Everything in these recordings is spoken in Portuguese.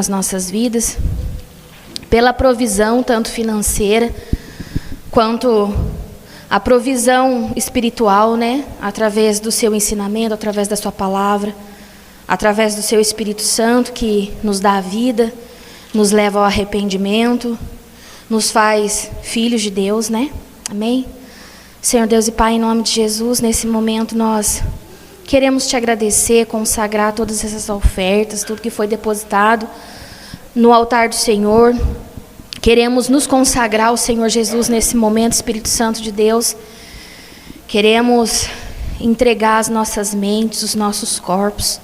nas nossas vidas, pela provisão, tanto financeira, quanto a provisão espiritual, né? Através do seu ensinamento, através da sua palavra, através do seu Espírito Santo, que nos dá a vida, nos leva ao arrependimento, nos faz filhos de Deus, né? Amém? Senhor Deus e Pai, em nome de Jesus, nesse momento nós queremos te agradecer, consagrar todas essas ofertas, tudo que foi depositado no altar do Senhor. Queremos nos consagrar ao Senhor Jesus nesse momento, Espírito Santo de Deus. Queremos entregar as nossas mentes, os nossos corpos,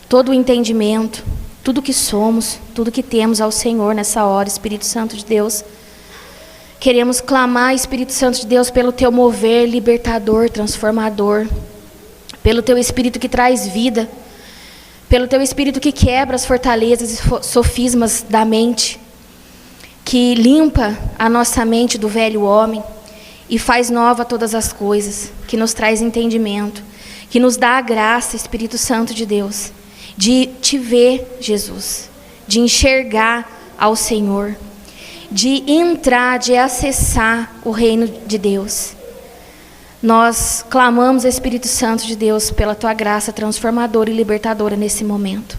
todo o entendimento, tudo que somos, tudo que temos ao Senhor nessa hora, Espírito Santo de Deus. Queremos clamar, Espírito Santo de Deus, pelo teu mover libertador, transformador, pelo teu Espírito que traz vida, pelo teu Espírito que quebra as fortalezas e sofismas da mente, que limpa a nossa mente do velho homem e faz nova todas as coisas, que nos traz entendimento, que nos dá a graça, Espírito Santo de Deus, de te ver, Jesus, de enxergar ao Senhor, de entrar, de acessar o reino de Deus. Nós clamamos, Espírito Santo de Deus, pela tua graça transformadora e libertadora nesse momento.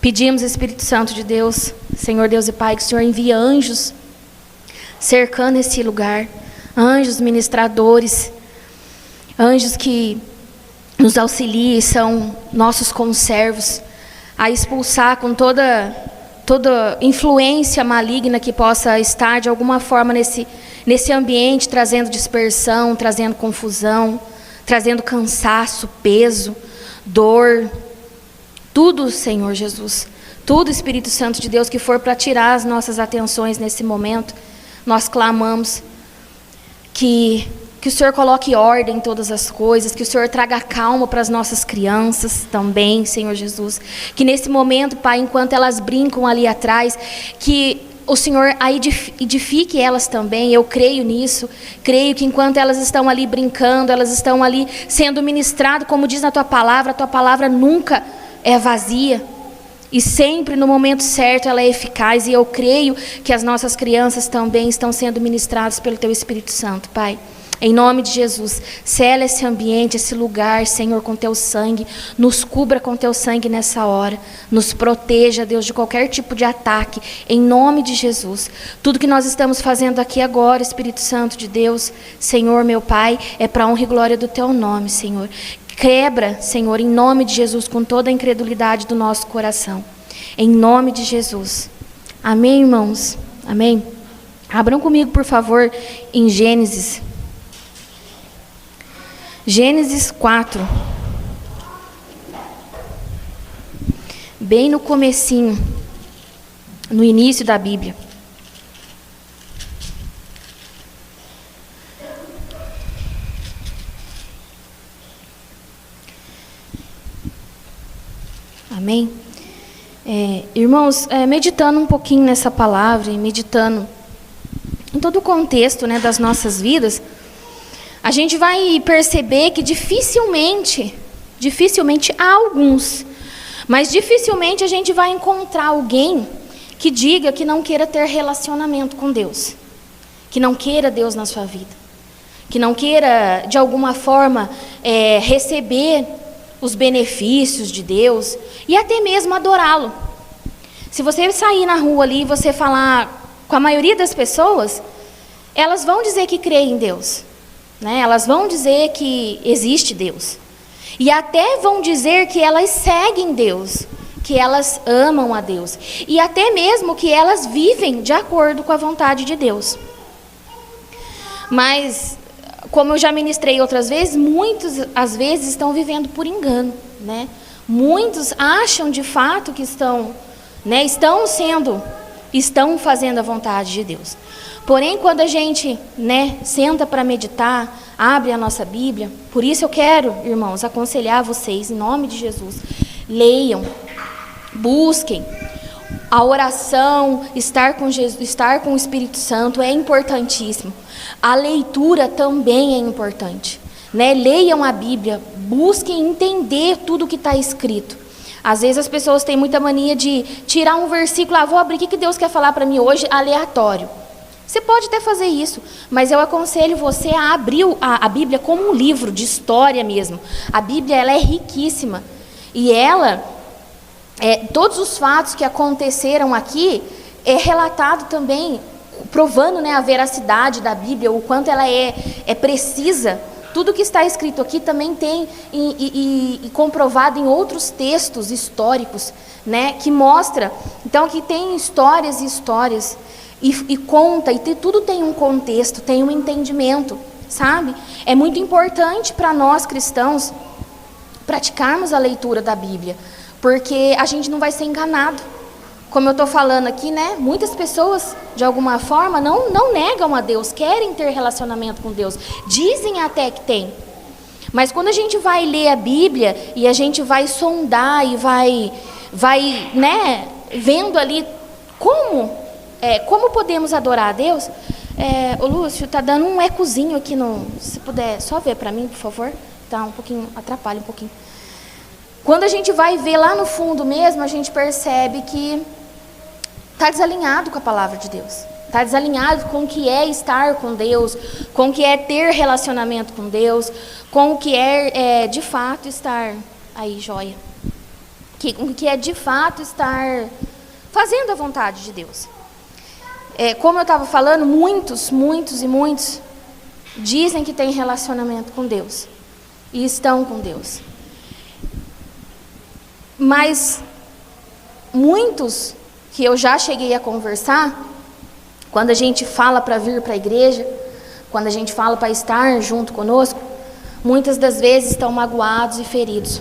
Pedimos, Espírito Santo de Deus, Senhor Deus e Pai, que o Senhor envie anjos cercando esse lugar, anjos ministradores, anjos que nos auxiliem, são nossos conservos, a expulsar com toda influência maligna que possa estar de alguma forma nesse ambiente, trazendo dispersão, trazendo confusão, trazendo cansaço, peso, dor. Tudo, Senhor Jesus, tudo, Espírito Santo de Deus, que for para tirar as nossas atenções nesse momento, nós clamamos que o Senhor coloque ordem em todas as coisas, que o Senhor traga calma para as nossas crianças também, Senhor Jesus. Que nesse momento, Pai, enquanto elas brincam ali atrás, que o Senhor edifique elas também. Eu creio nisso, creio que enquanto elas estão ali brincando, elas estão ali sendo ministradas, como diz na tua palavra, a tua palavra nunca é vazia. E sempre no momento certo ela é eficaz. E eu creio que as nossas crianças também estão sendo ministradas pelo teu Espírito Santo, Pai. Em nome de Jesus, sela esse ambiente, esse lugar, Senhor, com teu sangue. Nos cubra com teu sangue nessa hora. Nos proteja, Deus, de qualquer tipo de ataque. Em nome de Jesus. Tudo que nós estamos fazendo aqui agora, Espírito Santo de Deus, Senhor, meu Pai, é para a honra e glória do teu nome, Senhor. Quebra, Senhor, em nome de Jesus, com toda a incredulidade do nosso coração. Em nome de Jesus. Amém, irmãos? Amém? Abram comigo, por favor, em Gênesis. Gênesis 4. Bem no comecinho, no início da Bíblia. Amém? Irmãos, meditando um pouquinho nessa palavra e meditando em todo o contexto, né, das nossas vidas, a gente vai perceber que dificilmente há alguns, mas dificilmente a gente vai encontrar alguém que diga que não queira ter relacionamento com Deus, que não queira Deus na sua vida, que não queira de alguma forma receber os benefícios de Deus e até mesmo adorá-lo. Se você sair na rua ali e você falar com a maioria das pessoas, elas vão dizer que creem em Deus, né? Elas vão dizer que existe Deus. E até vão dizer que elas seguem Deus, que elas amam a Deus. E até mesmo que elas vivem de acordo com a vontade de Deus. Mas, como eu já ministrei outras vezes, muitos às vezes estão vivendo por engano, né? Muitos acham de fato que estão fazendo a vontade de Deus. Porém, quando a gente, senta para meditar, abre a nossa Bíblia, por isso eu quero, irmãos, aconselhar vocês, em nome de Jesus, leiam, busquem. A oração, estar com Jesus, estar com o Espírito Santo é importantíssimo. A leitura também é importante, né? Leiam a Bíblia, busquem entender tudo o que está escrito. Às vezes as pessoas têm muita mania de tirar um versículo, vou abrir, o que Deus quer falar para mim hoje, aleatório. Você pode até fazer isso, mas eu aconselho você a abrir a Bíblia como um livro de história mesmo. A Bíblia, ela é riquíssima. E ela, todos os fatos que aconteceram aqui, é relatado também, provando, né, a veracidade da Bíblia, o quanto ela é precisa. Tudo que está escrito aqui também tem e comprovado em outros textos históricos, né, que mostra, então, que tem histórias e histórias, e conta, tudo tem um contexto, tem um entendimento, sabe? É muito importante para nós cristãos praticarmos a leitura da Bíblia, porque a gente não vai ser enganado. Como eu estou falando aqui, né? Muitas pessoas, de alguma forma, não negam a Deus, querem ter relacionamento com Deus, dizem até que tem. Mas quando a gente vai ler a Bíblia e a gente vai sondar e vai né, vendo ali como podemos adorar a Deus. O Lúcio, está dando um ecozinho aqui, se puder só ver para mim, por favor. Tá um pouquinho, atrapalha um pouquinho. Quando a gente vai ver lá no fundo mesmo, a gente percebe que está desalinhado com a palavra de Deus. Está desalinhado com o que é estar com Deus, com o que é ter relacionamento com Deus, com o que é de fato estar... Aí, joia. Com o que é de fato estar fazendo a vontade de Deus. Como eu estava falando, muitos dizem que têm relacionamento com Deus. E estão com Deus. Mas muitos que eu já cheguei a conversar, quando a gente fala para vir para a igreja, quando a gente fala para estar junto conosco, muitas das vezes estão magoados e feridos.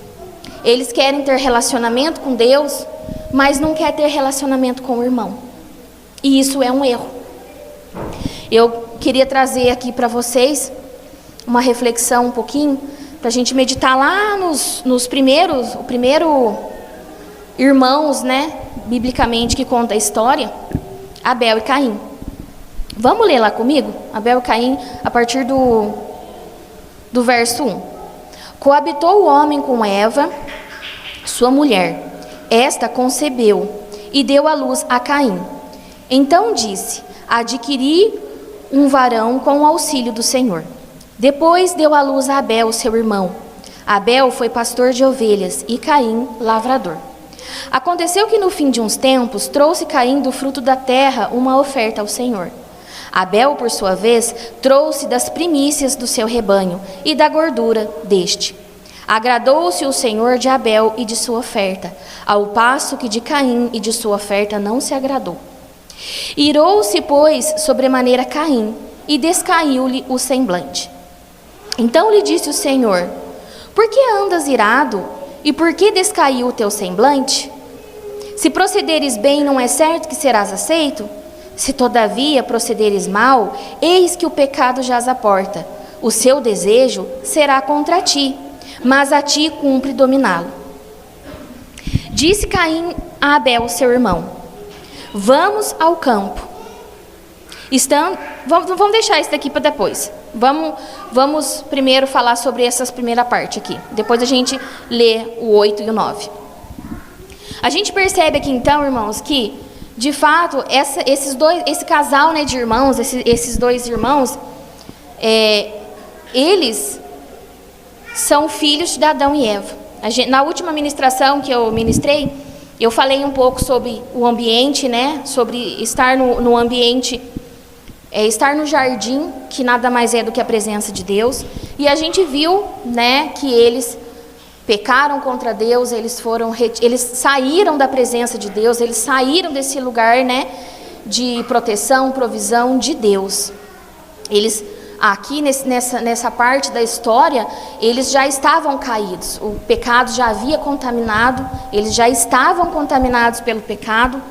Eles querem ter relacionamento com Deus, mas não querem ter relacionamento com o irmão. E isso é um erro. Eu queria trazer aqui para vocês uma reflexão um pouquinho, para a gente meditar lá nos primeiros irmãos, né, biblicamente, que conta a história, Abel e Caim. Vamos ler lá comigo? Abel e Caim, a partir do verso 1. Coabitou o homem com Eva, sua mulher. Esta concebeu e deu à luz a Caim. Então disse: adquiri um varão com o auxílio do Senhor. Depois deu à luz a Abel, seu irmão. Abel foi pastor de ovelhas e Caim, lavrador. Aconteceu que no fim de uns tempos trouxe Caim do fruto da terra uma oferta ao Senhor. Abel, por sua vez, trouxe das primícias do seu rebanho e da gordura deste. Agradou-se o Senhor de Abel e de sua oferta, ao passo que de Caim e de sua oferta não se agradou. Irou-se, pois, sobremaneira Caim, e descaiu-lhe o semblante. Então lhe disse o Senhor: por que andas irado, e por que descaiu o teu semblante? Se procederes bem, não é certo que serás aceito? Se todavia procederes mal, eis que o pecado jaz à porta. O seu desejo será contra ti, mas a ti cumpre dominá-lo. Disse Caim a Abel, seu irmão: vamos ao campo. Vamos deixar isso daqui para depois. Vamos primeiro falar sobre essa primeira parte aqui. Depois a gente lê o 8 e o 9. A gente percebe aqui então, irmãos, que de fato esse casal, né, de irmãos, esses dois irmãos, eles são filhos de Adão e Eva. Na última ministração que eu ministrei, eu falei um pouco sobre o ambiente, né, sobre estar no ambiente, estar no jardim, que nada mais é do que a presença de Deus. E a gente viu, né, que eles pecaram contra Deus, eles saíram da presença de Deus, eles saíram desse lugar, né, de proteção, provisão de Deus. Eles, aqui nessa parte da história, eles já estavam caídos, o pecado já havia contaminado, eles já estavam contaminados pelo pecado.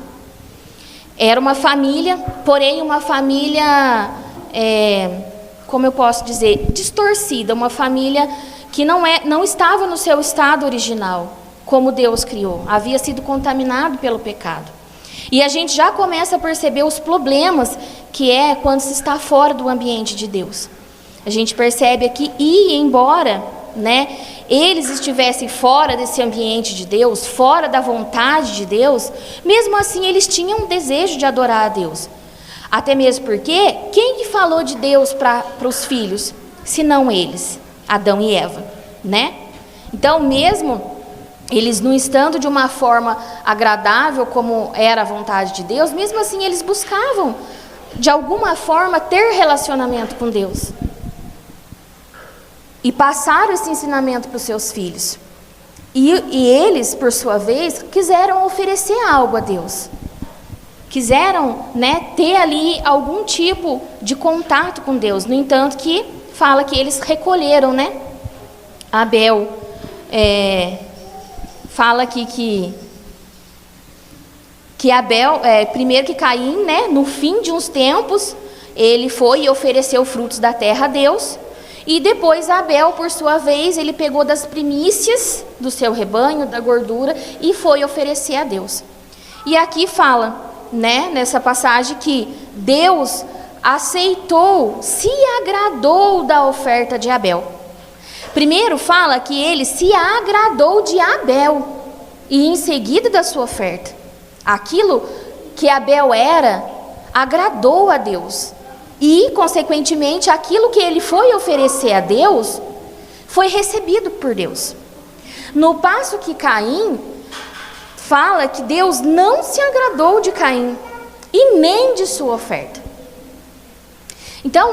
Era uma família, porém uma família, como eu posso dizer, distorcida, uma família que não estava no seu estado original, como Deus criou, havia sido contaminado pelo pecado. E a gente já começa a perceber os problemas que é quando se está fora do ambiente de Deus. A gente percebe aqui, e embora, né, eles estivessem fora desse ambiente de Deus, fora da vontade de Deus, mesmo assim eles tinham um desejo de adorar a Deus. Até mesmo porque, quem que falou de Deus para os filhos? Senão eles, Adão e Eva, né? Então, mesmo eles não estando de uma forma agradável, como era a vontade de Deus, mesmo assim eles buscavam, de alguma forma, ter relacionamento com Deus. E passaram esse ensinamento para os seus filhos. E eles, por sua vez, quiseram oferecer algo a Deus. Quiseram, né, ter ali algum tipo de contato com Deus. No entanto, que fala que eles recolheram, né? Abel fala aqui que Abel, primeiro que Caim, né, no fim de uns tempos, ele foi e ofereceu frutos da terra a Deus. E depois Abel, por sua vez, ele pegou das primícias do seu rebanho, da gordura, e foi oferecer a Deus. E aqui fala, né, nessa passagem, que Deus aceitou, se agradou da oferta de Abel. Primeiro fala que ele se agradou de Abel, e em seguida da sua oferta. Aquilo que Abel era, agradou a Deus. E, consequentemente, aquilo que ele foi oferecer a Deus, foi recebido por Deus. No passo que Caim, fala que Deus não se agradou de Caim, e nem de sua oferta. Então,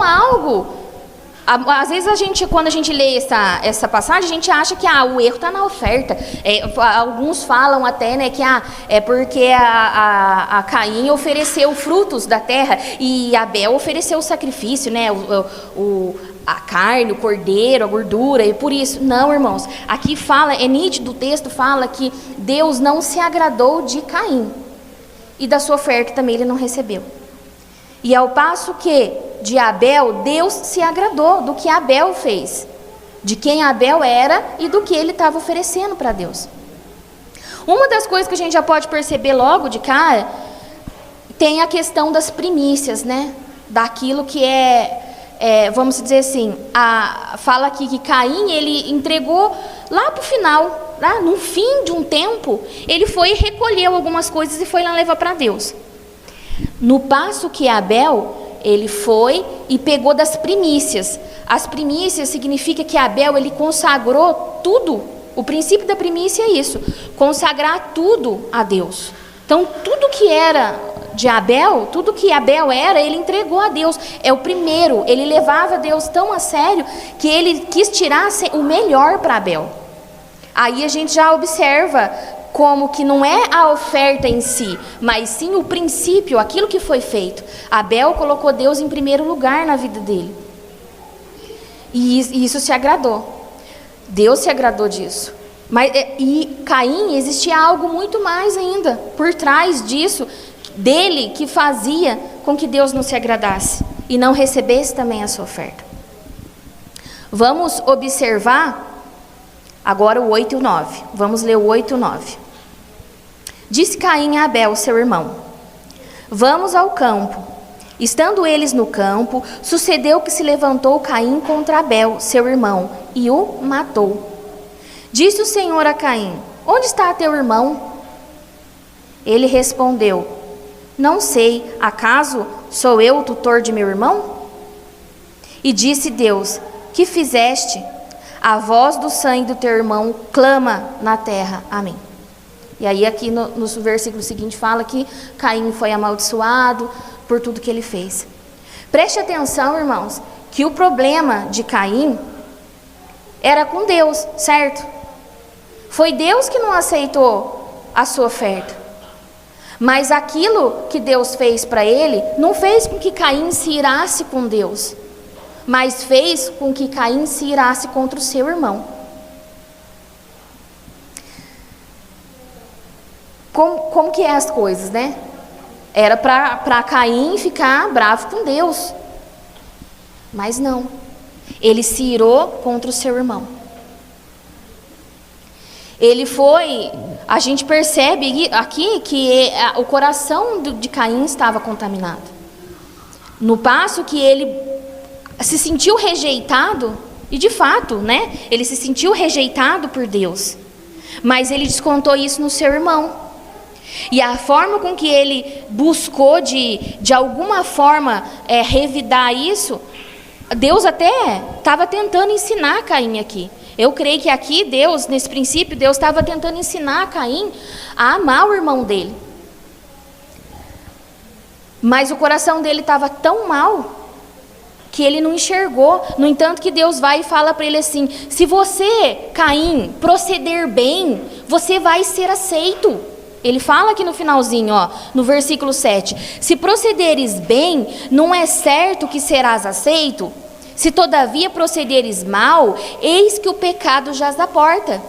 às vezes quando a gente lê essa passagem, a gente acha que o erro está na oferta. Alguns falam até, né, que é porque a Caim ofereceu frutos da terra e Abel ofereceu o sacrifício, né, a carne, o cordeiro, a gordura, e por isso. Não, irmãos, aqui fala, é nítido, o texto fala que Deus não se agradou de Caim, e da sua oferta também ele não recebeu. E ao passo que de Abel, Deus se agradou do que Abel fez, de quem Abel era e do que ele estava oferecendo para Deus. Uma das coisas que a gente já pode perceber logo de cara, tem a questão das primícias, né? Daquilo que vamos dizer assim, fala aqui que Caim, ele entregou lá para o final, lá no fim de um tempo, ele foi e recolheu algumas coisas e foi lá levar para Deus. No passo que Abel, ele foi e pegou das primícias. As primícias significa que Abel, ele consagrou tudo. O princípio da primícia é isso, consagrar tudo a Deus. Então, tudo que era de Abel, tudo que Abel era, ele entregou a Deus. É o primeiro, ele levava Deus tão a sério que ele quis tirar o melhor para Abel. Aí a gente já observa como que não é a oferta em si, mas sim o princípio, aquilo que foi feito. Abel colocou Deus em primeiro lugar na vida dele. E isso se agradou. Deus se agradou disso. E Caim, existia algo muito mais ainda por trás disso, dele, que fazia com que Deus não se agradasse e não recebesse também a sua oferta. Vamos observar agora o 8 e o 9. Vamos ler o 8 e o 9. Disse Caim a Abel, seu irmão: vamos ao campo. Estando eles no campo, sucedeu que se levantou Caim contra Abel, seu irmão, e o matou. Disse o Senhor a Caim: onde está teu irmão? Ele respondeu: não sei, acaso sou eu o tutor de meu irmão? E disse Deus: que fizeste? A voz do sangue do teu irmão clama na terra. Amém. E aí aqui no versículo seguinte fala que Caim foi amaldiçoado por tudo que ele fez. Preste atenção, irmãos, que o problema de Caim era com Deus, certo? Foi Deus que não aceitou a sua oferta. Mas aquilo que Deus fez para ele, não fez com que Caim se irasse com Deus, mas fez com que Caim se irasse contra o seu irmão. Como que é as coisas, né? Era para Caim ficar bravo com Deus. Mas não. Ele se irou contra o seu irmão. Ele foi... A gente percebe aqui que o coração de Caim estava contaminado. No passo que ele se sentiu rejeitado, E de fato, né, ele se sentiu rejeitado por Deus. Mas ele descontou isso no seu irmão. E a forma com que ele buscou de alguma forma revidar isso, Deus até estava tentando ensinar Caim aqui. Eu creio que aqui Deus, nesse princípio, Deus estava tentando ensinar Caim a amar o irmão dele. Mas o coração dele estava tão mal que ele não enxergou. No entanto, que Deus vai e fala para ele assim: se você, Caim, proceder bem, você vai ser aceito. Ele fala aqui no finalzinho, ó, no versículo 7. Se procederes bem, não é certo que serás aceito? Se todavia procederes mal, eis que o pecado jaz à porta.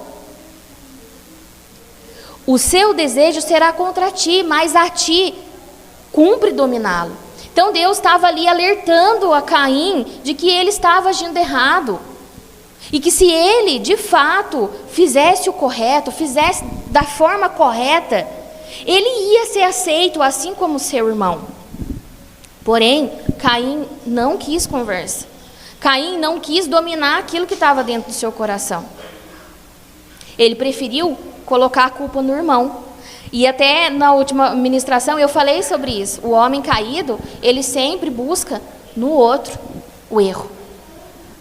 O seu desejo será contra ti, mas a ti cumpre dominá-lo. Então Deus estava ali alertando a Caim de que ele estava agindo errado. E que se ele, de fato, fizesse o correto, fizesse da forma correta, ele ia ser aceito, assim como seu irmão. Porém, Caim não quis conversa. Caim não quis dominar aquilo que estava dentro do seu coração. Ele preferiu colocar a culpa no irmão. E até na última ministração eu falei sobre isso. O homem caído, ele sempre busca no outro o erro.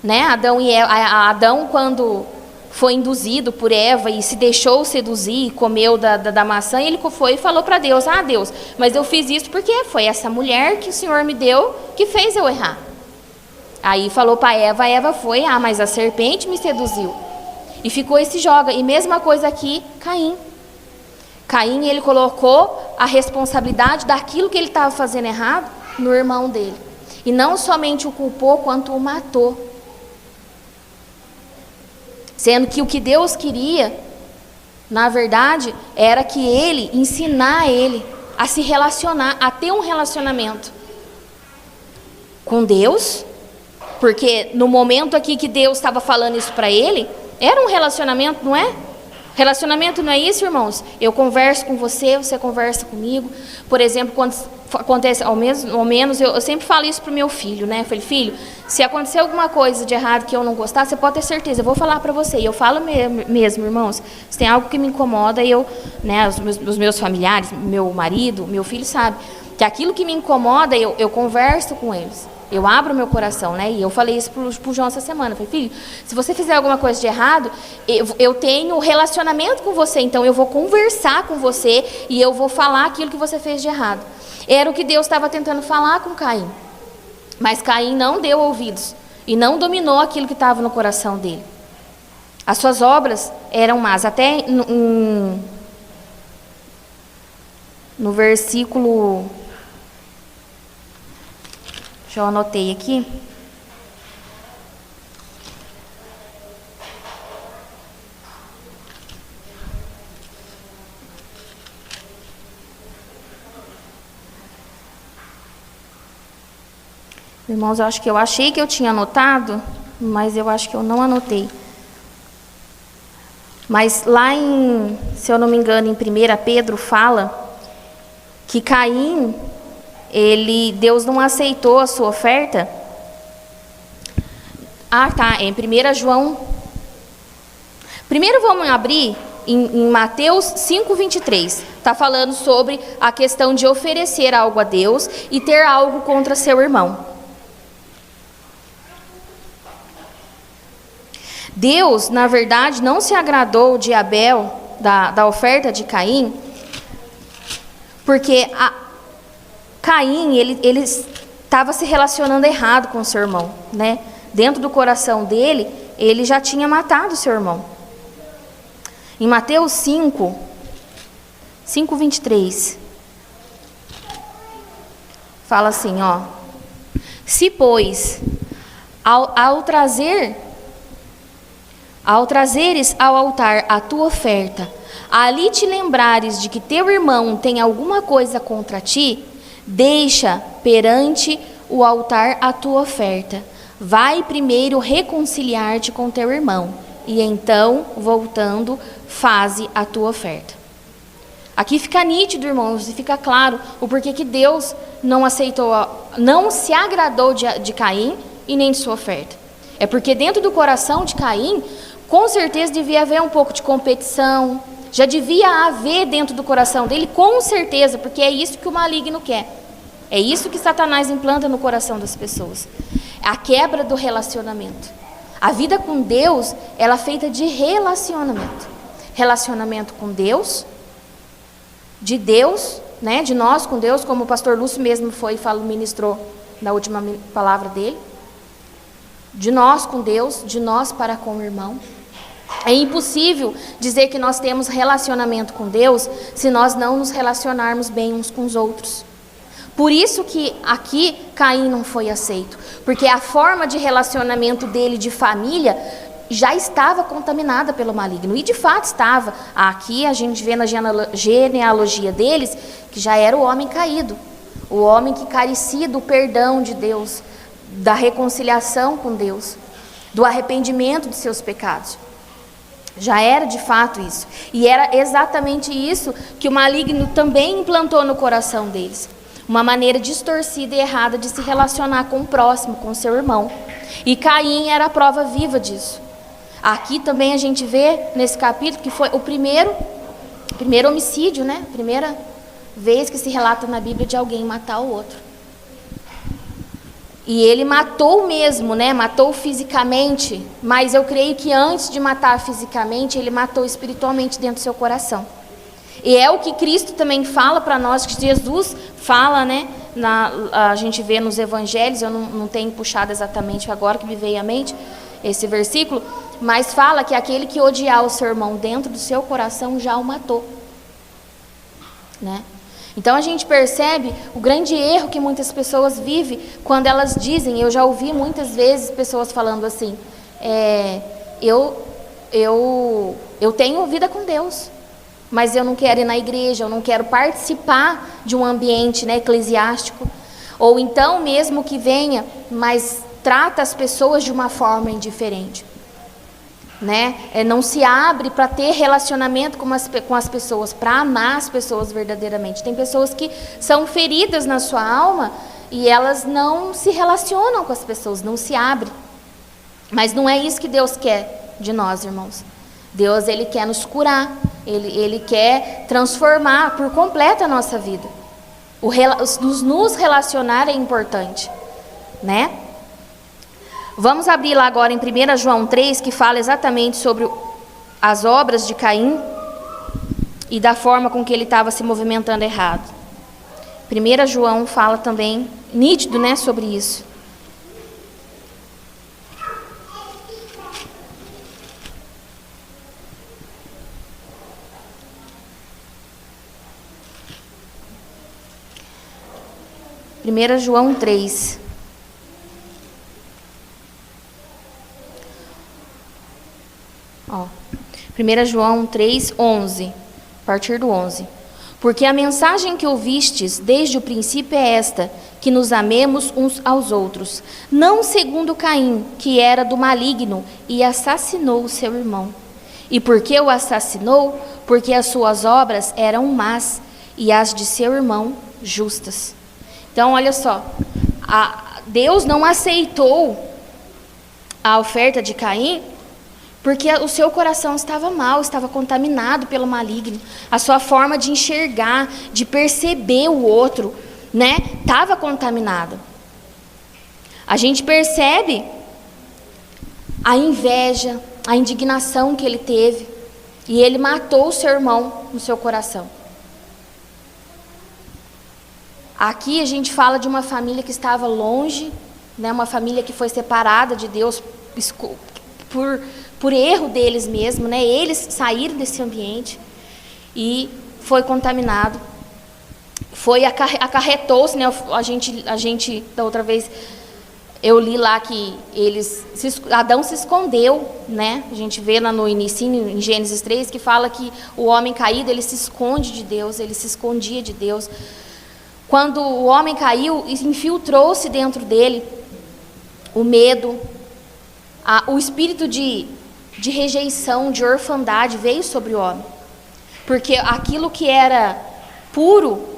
Né? Adão, quando foi induzido por Eva e se deixou seduzir, comeu da maçã, ele foi e falou para Deus: ah, Deus, mas eu fiz isso porque foi essa mulher que o Senhor me deu que fez eu errar. Aí falou para Eva, a Eva foi: ah, mas a serpente me seduziu. E ficou esse joga. E mesma coisa aqui, Caim. Caim, ele colocou a responsabilidade daquilo que ele estava fazendo errado no irmão dele. E não somente o culpou, quanto o matou. Sendo que o que Deus queria, na verdade, era que ele, ensinar ele a se relacionar, a ter um relacionamento com Deus. Porque no momento aqui que Deus estava falando isso para ele, era um relacionamento, não é? Relacionamento não é isso, irmãos? Eu converso com você, você conversa comigo. Por exemplo, quando acontece, ao menos eu sempre falo isso para o meu filho, né? Eu falei: filho, se acontecer alguma coisa de errado que eu não gostar, você pode ter certeza, eu vou falar para você. E eu falo mesmo, irmãos, se tem algo que me incomoda, os meus familiares, meu marido, meu filho sabe, que aquilo que me incomoda, eu converso com eles. Eu abro meu coração, né? E eu falei isso pro João essa semana. Eu falei: filho, se você fizer alguma coisa de errado, eu tenho relacionamento com você, então eu vou conversar com você e eu vou falar aquilo que você fez de errado. Era o que Deus estava tentando falar com Caim. Mas Caim não deu ouvidos e não dominou aquilo que estava no coração dele. As suas obras eram más. Até no versículo... Já anotei aqui. Irmãos, eu achei que eu tinha anotado, mas eu acho que eu não anotei. Mas lá se eu não me engano, em 1 Pedro fala que Caim, Deus não aceitou a sua oferta. Ah, tá, é em 1 João. Primeiro vamos abrir em Mateus 5:23. Está falando sobre a questão de oferecer algo a Deus e ter algo contra seu irmão. Deus, na verdade, não se agradou de Abel, da oferta de Caim, porque Caim, ele estava se relacionando errado com seu irmão, né? Dentro do coração dele, ele já tinha matado seu irmão. Em Mateus 5:23, fala assim, ó: se, pois, ao trazeres ao altar a tua oferta, ali te lembrares de que teu irmão tem alguma coisa contra ti, deixa perante o altar a tua oferta. Vai primeiro reconciliar-te com teu irmão, e então, voltando, faze a tua oferta. Aqui fica nítido, irmãos, e fica claro o porquê que Deus não aceitou, não se agradou de Caim e nem de sua oferta. É porque dentro do coração de Caim, com certeza devia haver um pouco de competição, já devia haver dentro do coração dele, com certeza, porque é isso que o maligno quer. É isso que Satanás implanta no coração das pessoas. A quebra do relacionamento. A vida com Deus, ela é feita de relacionamento. Relacionamento com Deus, de Deus, né, de nós com Deus, como o pastor Lúcio mesmo ministrou na última palavra dele. De nós com Deus, de nós para com o irmão. É impossível dizer que nós temos relacionamento com Deus se nós não nos relacionarmos bem uns com os outros. Por isso que aqui Caim não foi aceito, porque a forma de relacionamento dele de família já estava contaminada pelo maligno, e de fato estava. Aqui a gente vê na genealogia deles que já era o homem caído, o homem que carecia do perdão de Deus, da reconciliação com Deus, do arrependimento de seus pecados. Já era de fato isso, e era exatamente isso que o maligno também implantou no coração deles. Uma maneira distorcida e errada de se relacionar com o próximo, com o seu irmão. E Caim era a prova viva disso. Aqui também a gente vê, nesse capítulo, que foi o primeiro homicídio, né? Primeira vez que se relata na Bíblia de alguém matar o outro. E ele matou mesmo, né? Matou fisicamente, mas eu creio que antes de matar fisicamente, ele matou espiritualmente dentro do seu coração. E é o que Cristo também fala para nós, que Jesus fala, né? A gente vê nos evangelhos, eu não tenho puxado exatamente agora que me veio à mente esse versículo, mas fala que aquele que odiar o seu irmão dentro do seu coração já o matou, né? Então a gente percebe o grande erro que muitas pessoas vivem quando elas dizem, eu já ouvi muitas vezes pessoas falando assim, eu tenho vida com Deus, mas eu não quero ir na igreja, eu não quero participar de um ambiente, né, eclesiástico, ou então mesmo que venha, mas trata as pessoas de uma forma indiferente, né? Não se abre para ter relacionamento com as pessoas, para amar as pessoas verdadeiramente. Tem pessoas que são feridas na sua alma e elas não se relacionam com as pessoas, não se abrem. Mas não é isso que Deus quer de nós, irmãos. Deus, Ele quer nos curar, Ele quer transformar por completo a nossa vida. Nos relacionar é importante, né? Vamos abrir lá agora em 1 João 3, que fala exatamente sobre as obras de Caim e da forma com que ele estava se movimentando errado. 1 João fala também, nítido, né, sobre isso. Primeira João 3. Ó, 1 João 3, 11, a partir do 11. Porque a mensagem que ouvistes desde o princípio é esta, que nos amemos uns aos outros, não segundo Caim, que era do maligno e assassinou o seu irmão. E por que o assassinou? Porque as suas obras eram más e as de seu irmão justas. Então, olha só, Deus não aceitou a oferta de Caim porque o seu coração estava mal, estava contaminado pelo maligno. A sua forma de enxergar, de perceber o outro, né, estava contaminada. A gente percebe a inveja, a indignação que ele teve, e ele matou o seu irmão no seu coração. Aqui a gente fala de uma família que estava longe, né, uma família que foi separada de Deus por erro deles mesmos, né? Eles saíram desse ambiente e foi contaminado. Acarretou-se, né? A gente da outra vez eu li lá que Adão se escondeu, né? A gente vê lá no início, em Gênesis 3, que fala que o homem caído, ele se esconde de Deus, ele se escondia de Deus. Quando o homem caiu, infiltrou-se dentro dele o medo, o espírito de rejeição, de orfandade veio sobre o homem. Porque aquilo que era puro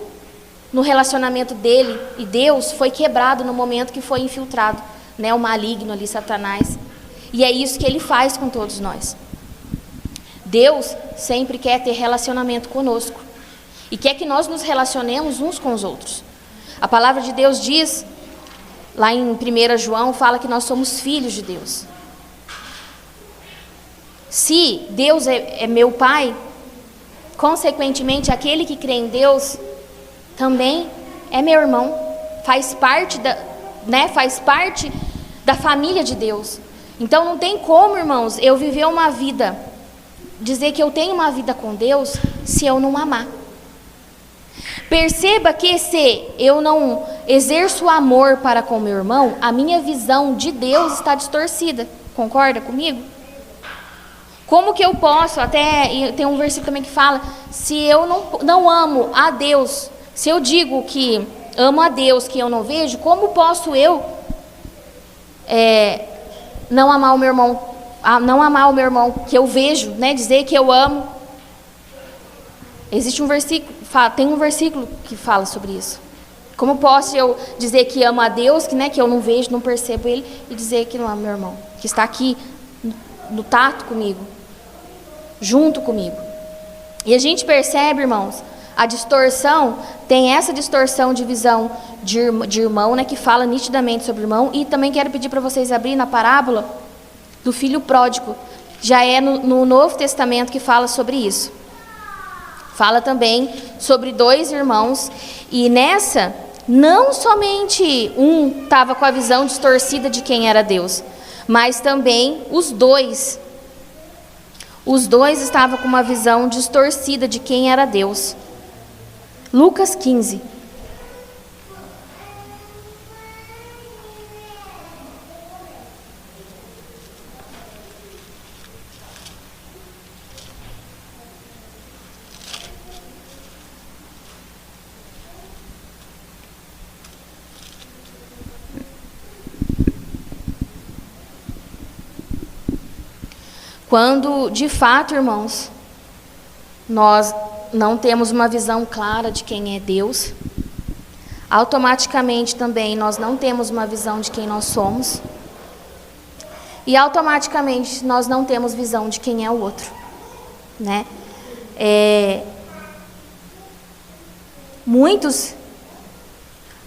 no relacionamento dele e Deus foi quebrado no momento que foi infiltrado, né, o maligno ali, Satanás. E é isso que Ele faz com todos nós. Deus sempre quer ter relacionamento conosco. E quer que nós nos relacionemos uns com os outros. A palavra de Deus diz, lá em 1 João, fala que nós somos filhos de Deus. Se Deus é meu Pai, consequentemente, aquele que crê em Deus também é meu irmão. Faz parte da família de Deus. Então não tem como, irmãos, eu viver uma vida, dizer que eu tenho uma vida com Deus, se eu não amar. Perceba que se eu não exerço amor para com meu irmão, a minha visão de Deus está distorcida. Concorda comigo? Como que eu posso, até tem um versículo também que fala, se eu não amo a Deus, se eu digo que amo a Deus que eu não vejo, como posso eu não amar o meu irmão que eu vejo, né? Dizer que eu amo. Existe um versículo, tem um versículo que fala sobre isso. Como posso eu dizer que amo a Deus, que eu não vejo, não percebo Ele, e dizer que não amo meu irmão, que está aqui no tato comigo, junto comigo. E a gente percebe, irmãos, a distorção, tem essa distorção de visão de irmão, né, que fala nitidamente sobre irmão. E também quero pedir para vocês abrirem na parábola do filho pródigo. Já é no Novo Testamento que fala sobre isso. Fala também sobre dois irmãos. E nessa, não somente um estava com a visão distorcida de quem era Deus, mas também os dois. Os dois estavam com uma visão distorcida de quem era Deus. Lucas 15. Quando, de fato, irmãos, nós não temos uma visão clara de quem é Deus, automaticamente também nós não temos uma visão de quem nós somos, e automaticamente nós não temos visão de quem é o outro, né? Muitos,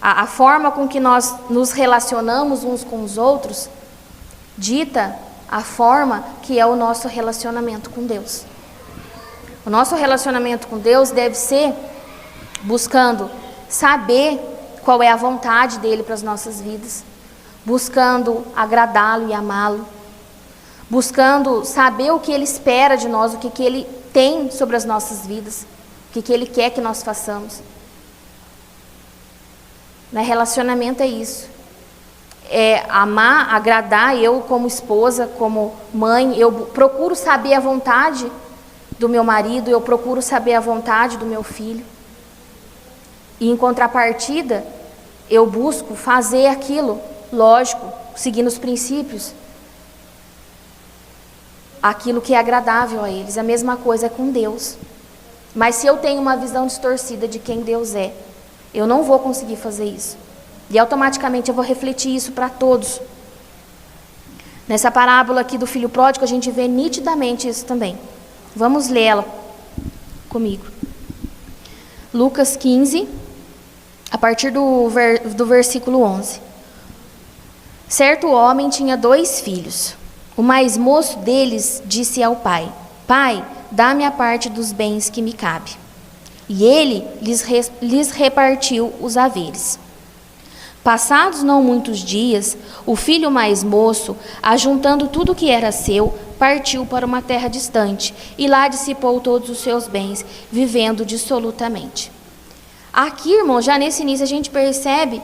a forma com que nós nos relacionamos uns com os outros, dita a forma que é o nosso relacionamento com Deus. O nosso relacionamento com Deus deve ser buscando saber qual é a vontade dEle para as nossas vidas, buscando agradá-lo e amá-lo, buscando saber o que Ele espera de nós, o que Ele tem sobre as nossas vidas, o que Ele quer que nós façamos. Relacionamento é isso. É amar, agradar. Eu como esposa, como mãe, eu procuro saber a vontade do meu marido, eu procuro saber a vontade do meu filho. E em contrapartida, eu busco fazer aquilo, lógico, seguindo os princípios, aquilo que é agradável a eles. A mesma coisa é com Deus. Mas se eu tenho uma visão distorcida de quem Deus é, eu não vou conseguir fazer isso. E automaticamente eu vou refletir isso para todos. Nessa parábola aqui do filho pródigo, a gente vê nitidamente isso também. Vamos ler ela comigo. Lucas 15, a partir do versículo 11. Certo homem tinha 2 filhos. O mais moço deles disse ao pai: Pai, dá-me a parte dos bens que me cabe. E ele lhes repartiu os haveres. Passados não muitos dias, o filho mais moço, ajuntando tudo o que era seu, partiu para uma terra distante, e lá dissipou todos os seus bens, vivendo dissolutamente. Aqui, irmão, já nesse início a gente percebe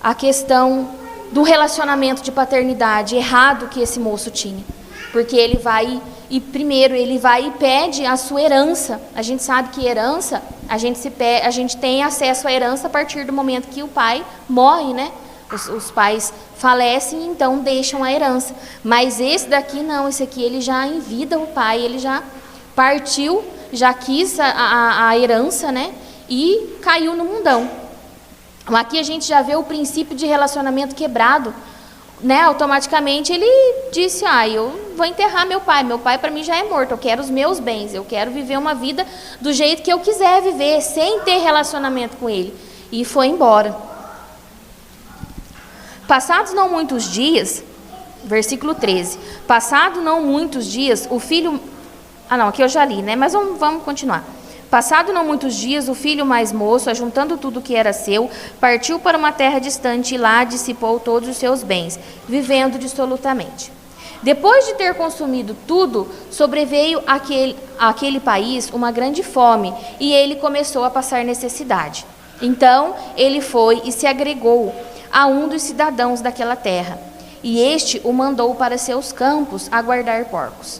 a questão do relacionamento de paternidade errado que esse moço tinha. Porque ele vai e primeiro ele vai e pede a sua herança. A gente sabe que herança, a gente tem acesso à herança a partir do momento que o pai morre, né? Os pais falecem, então deixam a herança. Mas esse daqui não, esse aqui ele já em vida, o pai, ele já partiu, já quis a herança, né? E caiu no mundão. Aqui a gente já vê o princípio de relacionamento quebrado, né, automaticamente ele disse, eu vou enterrar meu pai para mim já é morto, eu quero os meus bens, eu quero viver uma vida do jeito que eu quiser viver, sem ter relacionamento com ele. E foi embora. Passados não muitos dias, versículo 13, passado não muitos dias, o filho... aqui eu já li, né, mas vamos continuar. Passado não muitos dias, o filho mais moço, ajuntando tudo que era seu, partiu para uma terra distante e lá dissipou todos os seus bens, vivendo dissolutamente. Depois de ter consumido tudo, sobreveio àquele país uma grande fome e ele começou a passar necessidade. Então ele foi e se agregou a um dos cidadãos daquela terra, e este o mandou para seus campos a guardar porcos.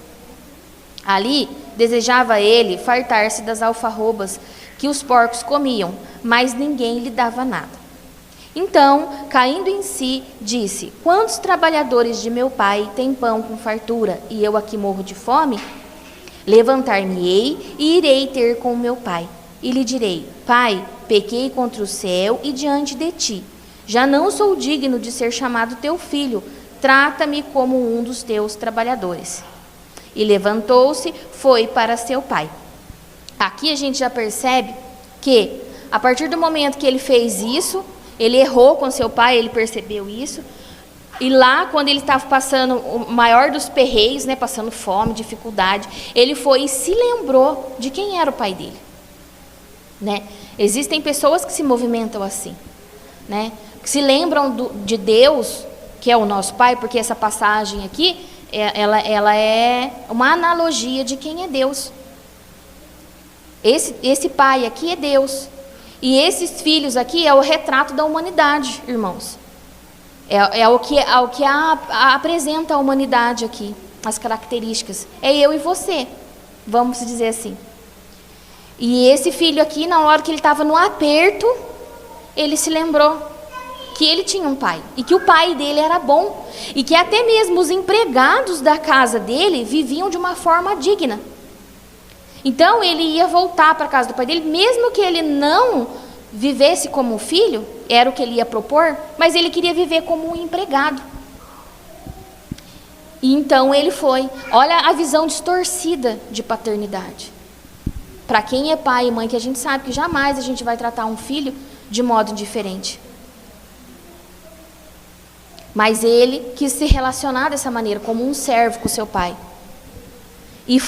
Ali desejava ele fartar-se das alfarrobas que os porcos comiam, mas ninguém lhe dava nada. Então, caindo em si, disse: quantos trabalhadores de meu pai têm pão com fartura, e eu aqui morro de fome? Levantar-me-ei e irei ter com meu pai, e lhe direi: Pai, pequei contra o céu e diante de ti. Já não sou digno de ser chamado teu filho, trata-me como um dos teus trabalhadores. E levantou-se, foi para seu pai. Aqui a gente já percebe que, a partir do momento que ele fez isso, ele errou com seu pai, ele percebeu isso. E lá, quando ele estava passando o maior dos perreios, né, passando fome, dificuldade, ele foi e se lembrou de quem era o pai dele. Né? Existem pessoas que se movimentam assim, né? Que se lembram de Deus, que é o nosso pai, porque essa passagem aqui, ela é uma analogia de quem é Deus. Esse pai aqui é Deus. E esses filhos aqui é o retrato da humanidade, irmãos. É o que apresenta a humanidade aqui, as características. É eu e você, vamos dizer assim. E esse filho aqui, na hora que ele estava no aperto, ele se lembrou que ele tinha um pai, e que o pai dele era bom, e que até mesmo os empregados da casa dele viviam de uma forma digna. Então ele ia voltar para a casa do pai dele, mesmo que ele não vivesse como um filho, era o que ele ia propor, mas ele queria viver como um empregado. E então ele foi. Olha a visão distorcida de paternidade. Para quem é pai e mãe, que a gente sabe que jamais a gente vai tratar um filho de modo diferente. Mas ele quis se relacionar dessa maneira, como um servo com seu pai. E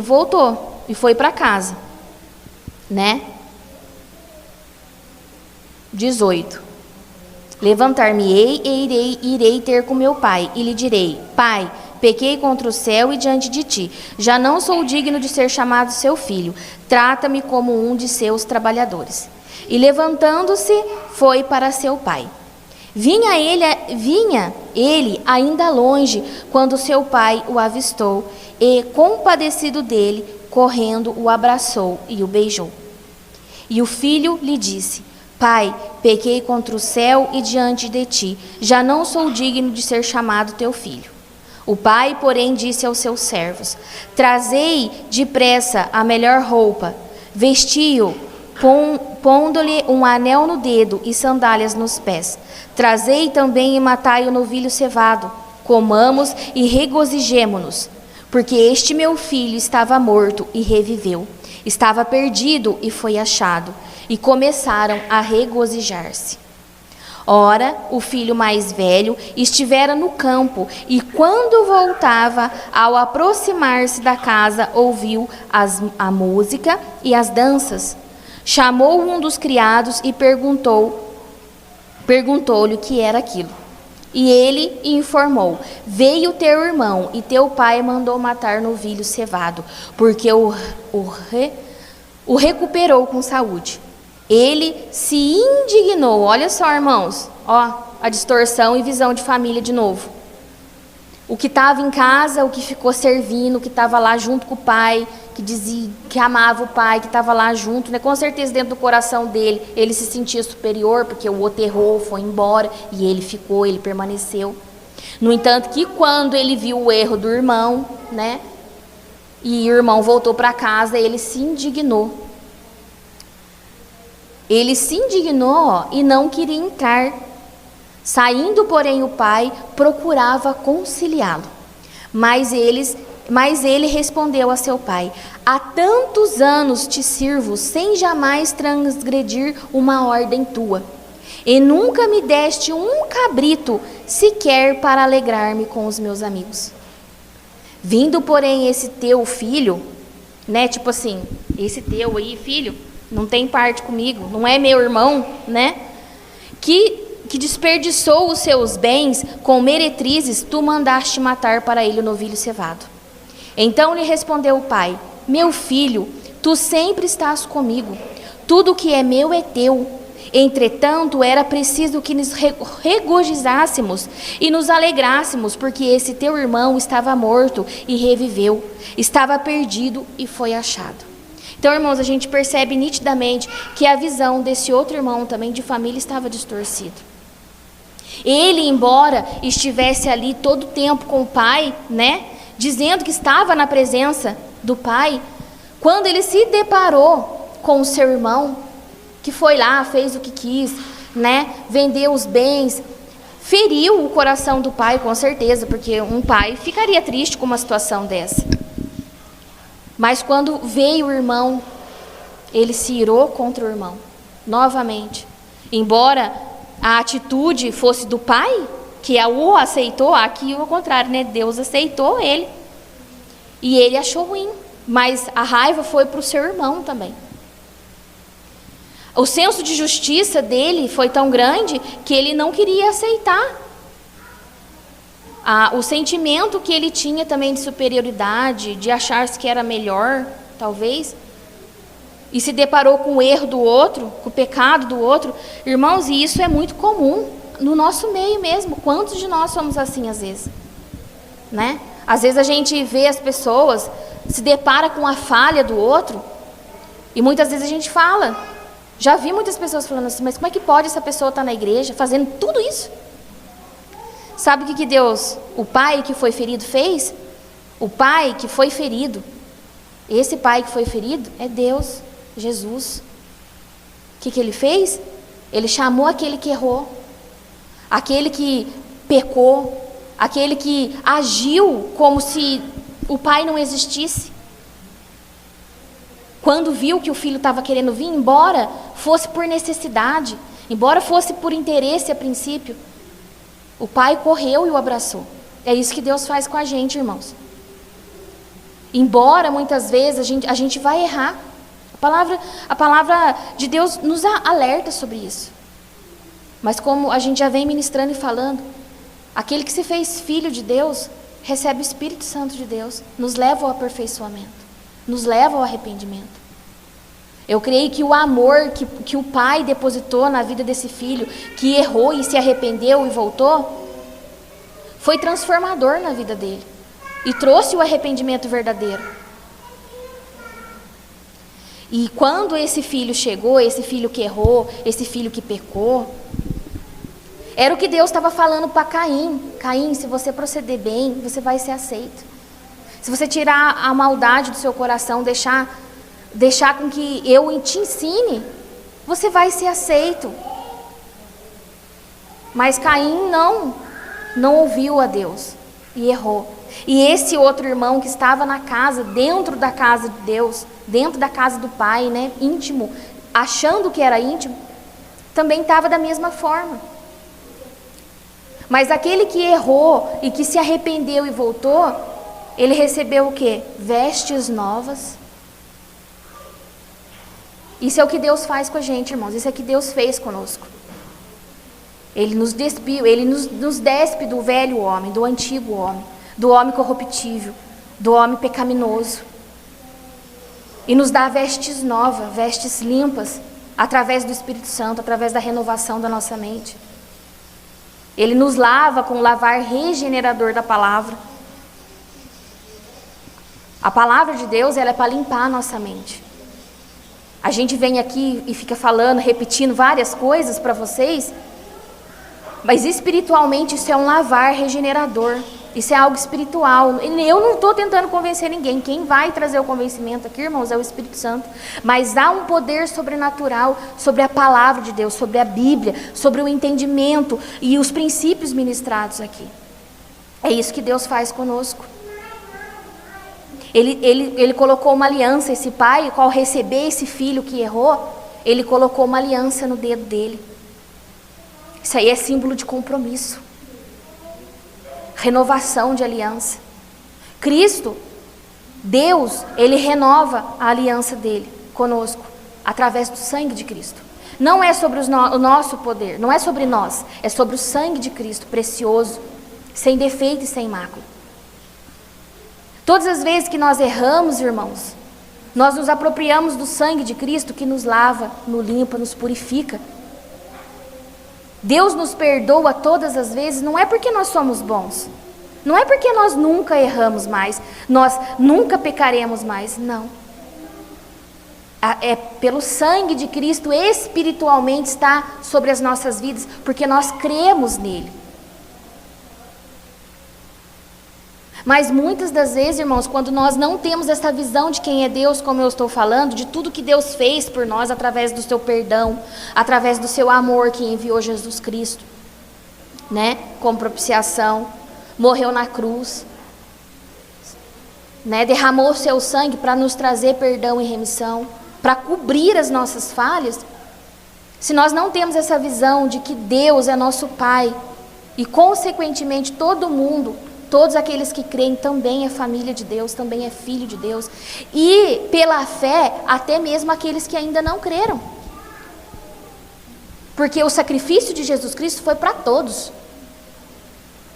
voltou, e foi para casa, né? 18. Levantar-me-ei e irei ter com meu pai, e lhe direi: Pai, pequei contra o céu e diante de ti. Já não sou digno de ser chamado seu filho. Trata-me como um de seus trabalhadores. E levantando-se, foi para seu pai. Vinha ele ainda longe, quando seu pai o avistou, e, compadecido dele, correndo, o abraçou e o beijou. E o filho lhe disse: Pai, pequei contra o céu e diante de ti, já não sou digno de ser chamado teu filho. O pai, porém, disse aos seus servos: Trazei depressa a melhor roupa, vesti-o, pondo-lhe um anel no dedo e sandálias nos pés. Trazei também e matai o novilho cevado, comamos e regozijemo-nos, porque este meu filho estava morto e reviveu, estava perdido e foi achado, e começaram a regozijar-se. Ora, o filho mais velho estivera no campo, e quando voltava, ao aproximar-se da casa, ouviu a música e as danças. Chamou um dos criados e perguntou-lhe o que era aquilo. E ele informou: Veio teu irmão, e teu pai mandou matar novilho cevado, porque o recuperou com saúde. Ele se indignou. Olha só, irmãos, a distorção e visão de família de novo. O que estava em casa, o que ficou servindo, o que estava lá junto com o pai, que dizia que amava o pai, que estava lá junto, né? Com certeza dentro do coração dele, ele se sentia superior, porque o outro errou, foi embora, e ele ficou, ele permaneceu. No entanto, que quando ele viu o erro do irmão, né? E o irmão voltou para casa, ele se indignou. Ele se indignou e não queria entrar Saindo, porém, o pai procurava conciliá-lo. Mas ele respondeu a seu pai: há tantos anos te sirvo, sem jamais transgredir uma ordem tua. E nunca me deste um cabrito, sequer para alegrar-me com os meus amigos. Vindo, porém, esse teu filho, né? Tipo assim, esse teu aí, filho, não tem parte comigo, não é meu irmão, né? Que desperdiçou os seus bens com meretrizes, tu mandaste matar para ele o novilho cevado. Então lhe respondeu o pai: meu filho, tu sempre estás comigo, tudo o que é meu é teu. Entretanto, era preciso que nos regozijássemos e nos alegrássemos, porque esse teu irmão estava morto e reviveu, estava perdido e foi achado. Então, irmãos, a gente percebe nitidamente que a visão desse outro irmão também de família estava distorcida. Ele, embora estivesse ali todo o tempo com o pai, né, dizendo que estava na presença do pai, quando ele se deparou com o seu irmão, que foi lá, fez o que quis, né, vendeu os bens, feriu o coração do pai, com certeza, porque um pai ficaria triste com uma situação dessa. Mas quando veio o irmão, ele se irou contra o irmão, novamente. Embora a atitude fosse do pai, que o aceitou, aqui o contrário, né? Deus aceitou ele. E ele achou ruim, mas a raiva foi para o seu irmão também. O senso de justiça dele foi tão grande que ele não queria aceitar. O sentimento que ele tinha também de superioridade, de achar-se que era melhor, talvez, e se deparou com o erro do outro, com o pecado do outro. Irmãos, e isso é muito comum no nosso meio mesmo. Quantos de nós somos assim às vezes? Né? Às vezes a gente vê as pessoas, se depara com a falha do outro, e muitas vezes a gente fala. Já vi muitas pessoas falando assim: mas como é que pode essa pessoa estar na igreja fazendo tudo isso? Sabe o que Deus, o pai que foi ferido, fez? O pai que foi ferido, esse pai que foi ferido é Deus, Jesus. O que ele fez? Ele chamou aquele que errou, aquele que pecou, aquele que agiu como se o pai não existisse. Quando viu que o filho estava querendo vir, embora fosse por necessidade, embora fosse por interesse a princípio, o pai correu e o abraçou. É isso que Deus faz com a gente, irmãos. Embora muitas vezes a gente vai errar, a palavra de Deus nos alerta sobre isso. Mas como a gente já vem ministrando e falando, aquele que se fez filho de Deus, recebe o Espírito Santo de Deus, nos leva ao aperfeiçoamento, nos leva ao arrependimento. Eu creio que o amor que o pai depositou na vida desse filho, que errou e se arrependeu e voltou, foi transformador na vida dele e trouxe o arrependimento verdadeiro. E quando esse filho chegou, esse filho que errou, esse filho que pecou, era o que Deus estava falando para Caim. Caim, se você proceder bem, você vai ser aceito. Se você tirar a maldade do seu coração, deixar com que eu te ensine, você vai ser aceito. Mas Caim não ouviu a Deus e errou. E esse outro irmão que estava na casa, dentro da casa de Deus, dentro da casa do pai, né, íntimo, achando que era íntimo, também estava da mesma forma. Mas aquele que errou e que se arrependeu e voltou, ele recebeu o quê? Vestes novas. Isso é o que Deus faz com a gente, irmãos. Isso é o que Deus fez conosco. Ele nos despiu, Ele nos despe do velho homem, do antigo homem, do homem corruptível, do homem pecaminoso. E nos dá vestes novas, vestes limpas, através do Espírito Santo, através da renovação da nossa mente. Ele nos lava com o lavar regenerador da palavra. A palavra de Deus, ela é para limpar a nossa mente. A gente vem aqui e fica falando, repetindo várias coisas para vocês, mas espiritualmente isso é um lavar regenerador. Isso é algo espiritual. Eu não estou tentando convencer ninguém. Quem vai trazer o convencimento aqui, irmãos, é o Espírito Santo. Mas há um poder sobrenatural sobre a palavra de Deus, sobre a Bíblia, sobre o entendimento e os princípios ministrados aqui. É isso que Deus faz conosco. Ele colocou uma aliança, esse pai, ao receber esse filho que errou, ele colocou uma aliança no dedo dele. Isso aí é símbolo de compromisso. Renovação de aliança. Cristo, Deus, Ele renova a aliança dele conosco, através do sangue de Cristo. Não é sobre o nosso poder, não é sobre nós, é sobre o sangue de Cristo, precioso, sem defeito e sem mácula. Todas as vezes que nós erramos, irmãos, nós nos apropriamos do sangue de Cristo que nos lava, nos limpa, nos purifica. Deus nos perdoa todas as vezes, não é porque nós somos bons, não é porque nós nunca erramos mais, nós nunca pecaremos mais, não. É pelo sangue de Cristo, espiritualmente está sobre as nossas vidas, porque nós cremos nele. Mas muitas das vezes, irmãos, quando nós não temos essa visão de quem é Deus, como eu estou falando, de tudo que Deus fez por nós através do seu perdão, através do seu amor que enviou Jesus Cristo, né, como propiciação, morreu na cruz, né, derramou o seu sangue para nos trazer perdão e remissão, para cobrir as nossas falhas. Se nós não temos essa visão de que Deus é nosso Pai e consequentemente todo mundo, todos aqueles que creem também é família de Deus, também é filho de Deus. E pela fé, até mesmo aqueles que ainda não creram. Porque o sacrifício de Jesus Cristo foi para todos.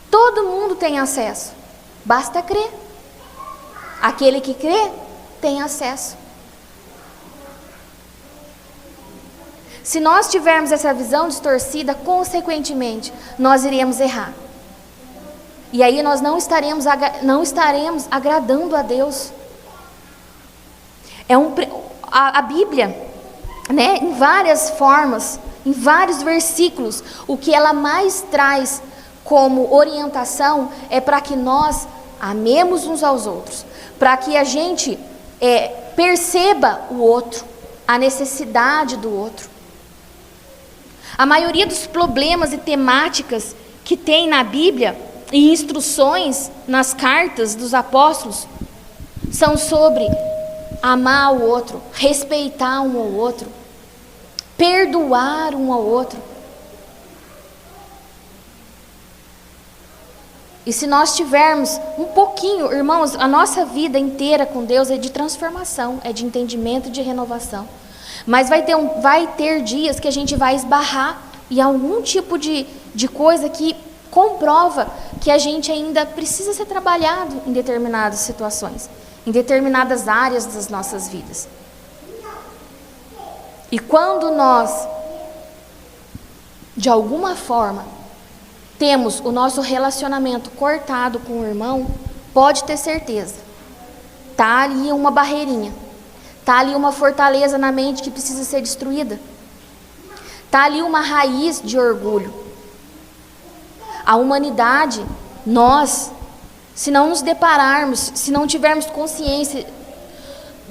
Todo mundo tem acesso. Basta crer. Aquele que crê tem acesso. Se nós tivermos essa visão distorcida, consequentemente, nós iremos errar. E aí nós não estaremos agradando a Deus. A Bíblia, né, em várias formas, em vários versículos, o que ela mais traz como orientação é para que nós amemos uns aos outros, para que a gente perceba o outro, a necessidade do outro. A maioria dos problemas e temáticas que tem na Bíblia e instruções nas cartas dos apóstolos são sobre amar o outro, respeitar um ao outro, perdoar um ao outro. E se nós tivermos um pouquinho, irmãos, a nossa vida inteira com Deus é de transformação, é de entendimento, de renovação. Mas vai ter dias que a gente vai esbarrar em algum tipo de coisa que comprova que a gente ainda precisa ser trabalhado em determinadas situações, em determinadas áreas das nossas vidas. E quando nós, de alguma forma, temos o nosso relacionamento cortado com o irmão, pode ter certeza, está ali uma barreirinha, está ali uma fortaleza na mente que precisa ser destruída, está ali uma raiz de orgulho. A humanidade, nós, se não nos depararmos, se não tivermos consciência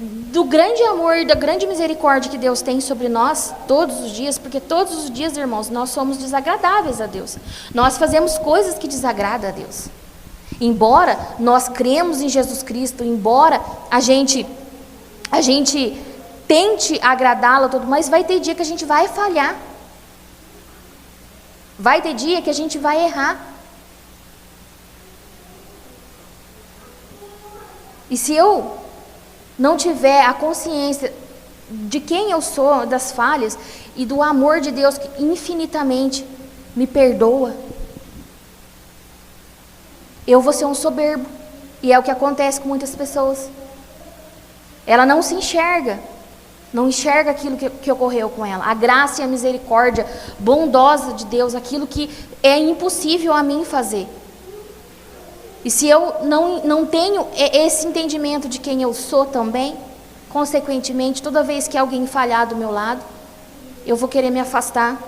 do grande amor e da grande misericórdia que Deus tem sobre nós, todos os dias, porque todos os dias, irmãos, nós somos desagradáveis a Deus. Nós fazemos coisas que desagradam a Deus. Embora nós cremos em Jesus Cristo, embora a gente tente agradá-lo, mas vai ter dia que a gente vai falhar. Vai ter dia que a gente vai errar. E se eu não tiver a consciência de quem eu sou, das falhas, e do amor de Deus que infinitamente me perdoa, eu vou ser um soberbo. E é o que acontece com muitas pessoas. Ela não se enxerga. Não enxerga aquilo que ocorreu com ela. A graça e a misericórdia bondosa de Deus, aquilo que é impossível a mim fazer. E se eu não tenho esse entendimento de quem eu sou também, consequentemente, toda vez que alguém falhar do meu lado, eu vou querer me afastar.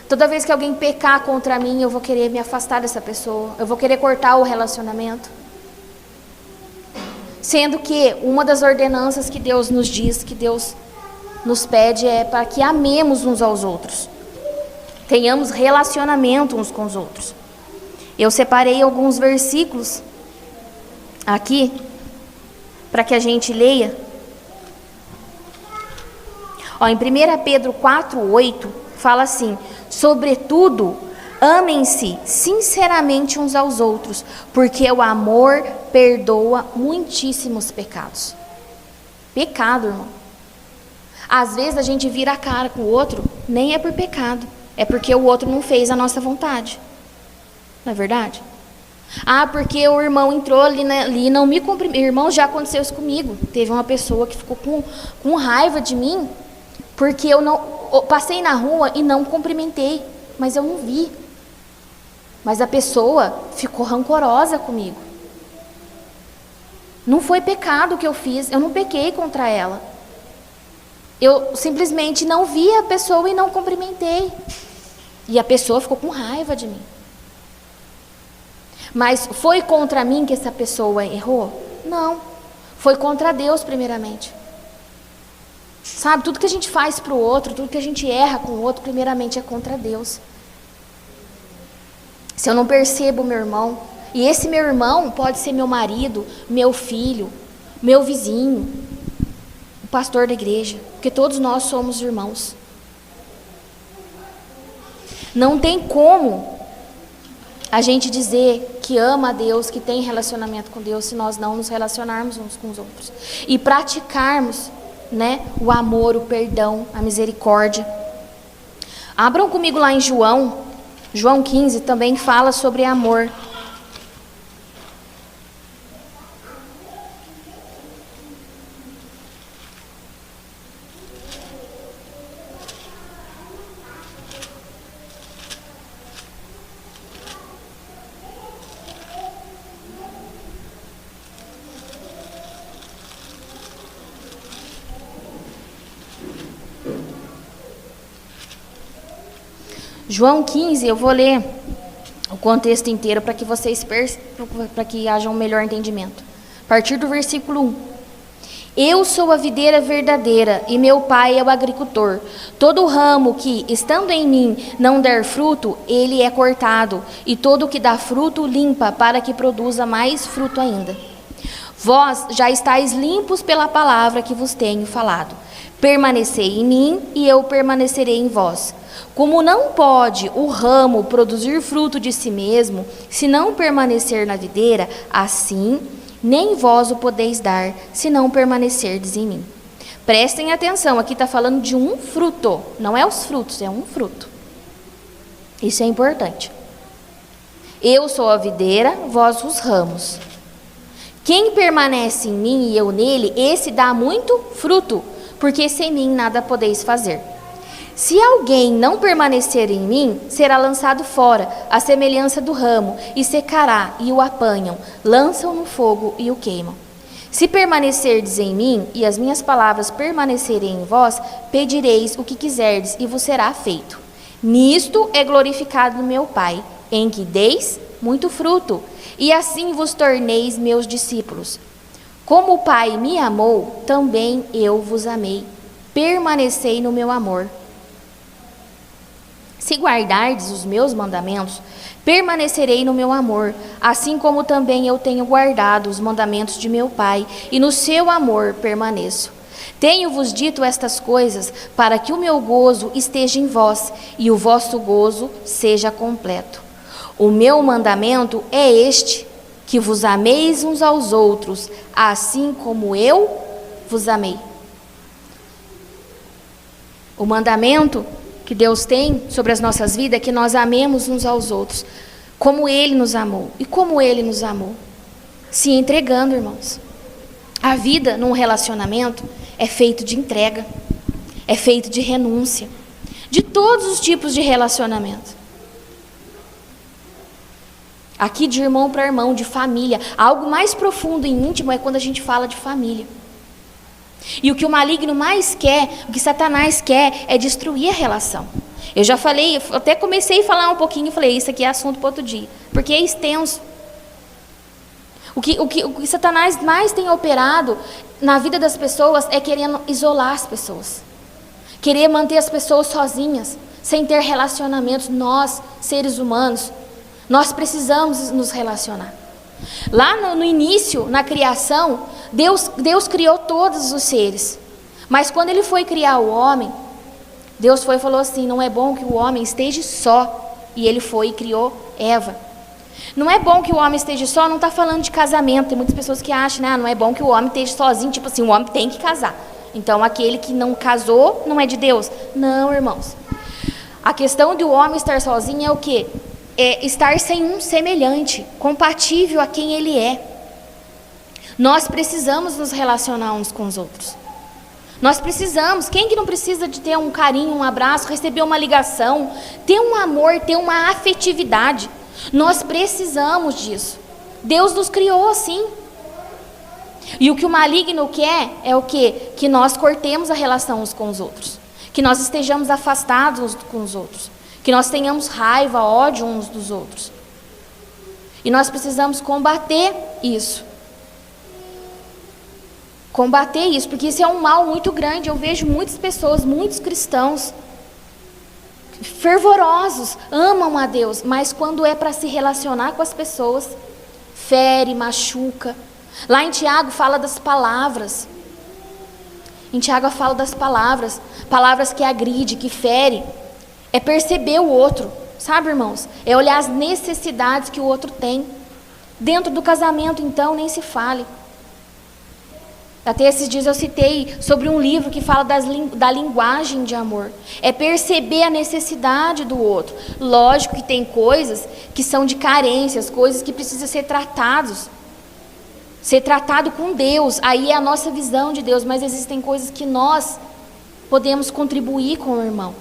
Toda vez que alguém pecar contra mim, eu vou querer me afastar dessa pessoa. Eu vou querer cortar o relacionamento. Sendo que uma das ordenanças que Deus nos diz, que Deus nos pede, é para que amemos uns aos outros. Tenhamos relacionamento uns com os outros. Eu separei alguns versículos aqui para que a gente leia. Em 1 Pedro 4:8 fala assim: sobretudo, amem-se sinceramente uns aos outros, porque o amor perdoa muitíssimos pecados. Pecado, irmão. Às vezes a gente vira a cara com o outro, nem é por pecado, é porque o outro não fez a nossa vontade. Não é verdade? Porque o irmão entrou ali e não me cumprimentou. Irmão, já aconteceu isso comigo. Teve uma pessoa que ficou com raiva de mim, porque eu passei na rua e não cumprimentei, mas eu não vi. Mas a pessoa ficou rancorosa comigo. Não foi pecado o que eu fiz, eu não pequei contra ela. Eu simplesmente não vi a pessoa e não cumprimentei. E a pessoa ficou com raiva de mim. Mas foi contra mim que essa pessoa errou? Não. Foi contra Deus primeiramente. Sabe, tudo que a gente faz para o outro, tudo que a gente erra com o outro, primeiramente é contra Deus. Se eu não percebo o meu irmão, e esse meu irmão pode ser meu marido, meu filho, meu vizinho, o pastor da igreja, porque todos nós somos irmãos. Não tem como a gente dizer que ama a Deus, que tem relacionamento com Deus, se nós não nos relacionarmos uns com os outros. E praticarmos, o amor, o perdão, a misericórdia. Abram comigo lá em João 15, também fala sobre amor. João 15, eu vou ler o contexto inteiro para que vocês para que haja um melhor entendimento. A partir do versículo 1. Eu sou a videira verdadeira e meu pai é o agricultor. Todo ramo que, estando em mim, não der fruto, ele é cortado, e todo o que dá fruto limpa, para que produza mais fruto ainda. Vós já estáis limpos pela palavra que vos tenho falado. Permanecei em mim e eu permanecerei em vós. Como não pode o ramo produzir fruto de si mesmo, se não permanecer na videira, assim nem vós o podeis dar, se não permanecerdes em mim. Prestem atenção, aqui está falando de um fruto, não é os frutos, é um fruto. Isso é importante. Eu sou a videira, vós os ramos. Quem permanece em mim e eu nele, esse dá muito fruto, porque sem mim nada podeis fazer. Se alguém não permanecer em mim, será lançado fora, à semelhança do ramo, e secará, e o apanham, lançam no fogo e o queimam. Se permanecerdes em mim, e as minhas palavras permanecerem em vós, pedireis o que quiserdes, e vos será feito. Nisto é glorificado meu Pai, em que deis muito fruto, e assim vos torneis meus discípulos. Como o Pai me amou, também eu vos amei. Permanecei no meu amor. Se guardardes os meus mandamentos, permanecerei no meu amor, assim como também eu tenho guardado os mandamentos de meu Pai, e no seu amor permaneço. Tenho-vos dito estas coisas, para que o meu gozo esteja em vós, e o vosso gozo seja completo. O meu mandamento é este, que vos ameis uns aos outros, assim como eu vos amei. O mandamento que Deus tem sobre as nossas vidas é que nós amemos uns aos outros, como Ele nos amou. E como Ele nos amou? Se entregando, irmãos. A vida num relacionamento é feito de entrega, é feito de renúncia, de todos os tipos de relacionamento. Aqui de irmão para irmão, de família. Algo mais profundo e íntimo é quando a gente fala de família. E o que o maligno mais quer, o que Satanás quer, é destruir a relação. Eu já falei, até comecei a falar um pouquinho, falei, isso aqui é assunto para outro dia, porque é extenso. O que Satanás mais tem operado na vida das pessoas é querendo isolar as pessoas. Querer manter as pessoas sozinhas, sem ter relacionamentos. Nós, seres humanos, nós precisamos nos relacionar. Lá no início, na criação, Deus criou todos os seres. Mas quando Ele foi criar o homem, Deus foi e falou assim, não é bom que o homem esteja só. E Ele foi e criou Eva. Não é bom que o homem esteja só, não está falando de casamento. Tem muitas pessoas que acham, né, não é bom que o homem esteja sozinho, tipo assim, o homem tem que casar. Então aquele que não casou não é de Deus. Não, irmãos. A questão do homem estar sozinho é o quê? É estar sem um semelhante, compatível a quem ele é. Nós precisamos nos relacionar uns com os outros. Nós precisamos. Quem que não precisa de ter um carinho, um abraço, receber uma ligação, ter um amor, ter uma afetividade? Nós precisamos disso. Deus nos criou assim. E o que o maligno quer é o quê? Que nós cortemos a relação uns com os outros. Que nós estejamos afastados uns com os outros. Que nós tenhamos raiva, ódio uns dos outros. E nós precisamos combater isso. Combater isso, porque isso é um mal muito grande. Eu vejo muitas pessoas, muitos cristãos, fervorosos, amam a Deus, mas quando é para se relacionar com as pessoas, fere, machuca. Lá em Tiago fala das palavras. Em Tiago fala das palavras, palavras que agride, que fere. É perceber o outro, sabe, irmãos? É olhar as necessidades que o outro tem. Dentro do casamento, então, nem se fale. Até esses dias eu citei sobre um livro que fala da linguagem de amor. É perceber a necessidade do outro. Lógico que tem coisas que são de carências, coisas que precisam ser tratados. Ser tratado com Deus, aí é a nossa visão de Deus, mas existem coisas que nós podemos contribuir com o irmão.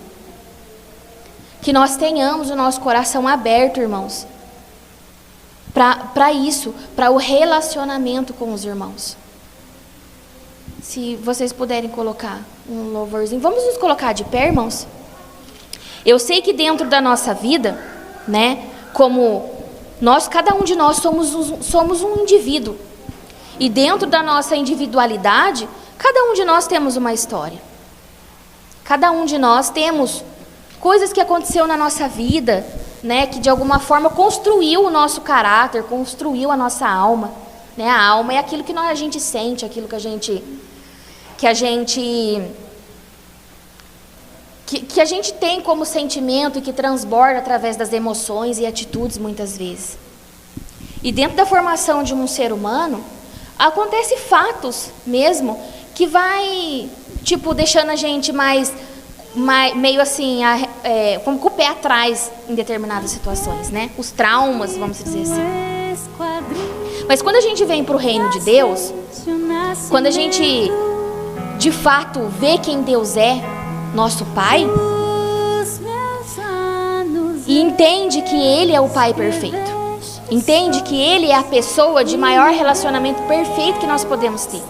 Que nós tenhamos o nosso coração aberto, irmãos, para isso, para o relacionamento com os irmãos. Se vocês puderem colocar um louvorzinho. Vamos nos colocar de pé, irmãos? Eu sei que dentro da nossa vida, né, como nós, cada um de nós somos um indivíduo. E dentro da nossa individualidade, cada um de nós temos uma história. Cada um de nós temos coisas que aconteceu na nossa vida, né, que de alguma forma construiu o nosso caráter, construiu a nossa alma. Né? A alma é aquilo que a gente sente, aquilo que a gente tem como sentimento e que transborda através das emoções e atitudes muitas vezes. E dentro da formação de um ser humano, acontece fatos mesmo que vai, deixando a gente meio assim, como com o pé atrás em determinadas situações, né? Os traumas, vamos dizer assim. Mas quando a gente vem para o reino de Deus, quando a gente de fato vê quem Deus é, nosso Pai, e entende que Ele é o Pai perfeito, entende que Ele é a pessoa de maior relacionamento perfeito que nós podemos ter.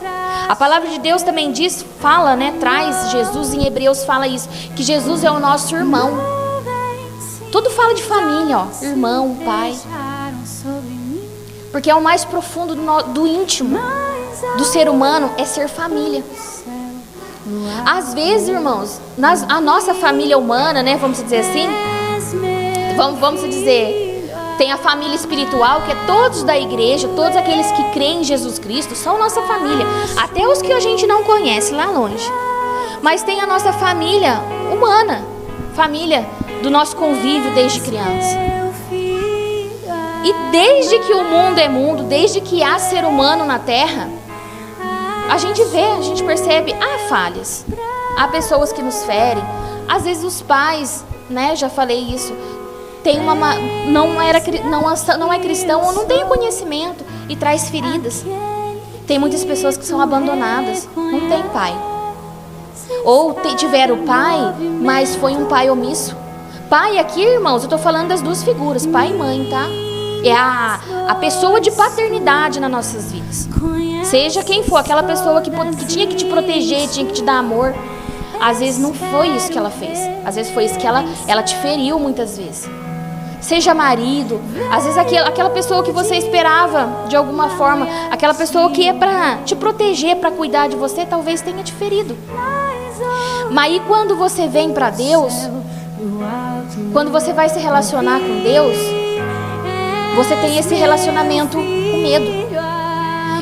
A palavra de Deus também fala, né, traz Jesus, em Hebreus fala isso, que Jesus é o nosso irmão. Tudo fala de família, ó, irmão, pai. Porque é o mais profundo do íntimo do ser humano, é ser família. Às vezes, irmãos, a nossa família humana, né, vamos dizer assim, vamos dizer, tem a família espiritual, que é todos da igreja, todos aqueles que creem em Jesus Cristo, são nossa família. Até os que a gente não conhece lá longe. Mas tem a nossa família humana, família do nosso convívio desde criança. E desde que o mundo é mundo, desde que há ser humano na terra, a gente percebe, há falhas. Há pessoas que nos ferem. Às vezes os pais, né, já falei isso, não é cristão ou não tem conhecimento e traz feridas. Tem muitas pessoas que são abandonadas, não tem pai. Ou tiveram pai, mas foi um pai omisso. Pai aqui, irmãos, eu estou falando das duas figuras, pai e mãe, tá? É a pessoa de paternidade nas nossas vidas. Seja quem for, aquela pessoa que tinha que te proteger, tinha que te dar amor. Às vezes não foi isso que ela fez. Às vezes foi isso que ela te feriu muitas vezes. Seja marido, às vezes aquela pessoa que você esperava de alguma forma, aquela pessoa que é para te proteger, para cuidar de você, talvez tenha te ferido. Mas aí quando você vem para Deus, quando você vai se relacionar com Deus, você tem esse relacionamento com medo.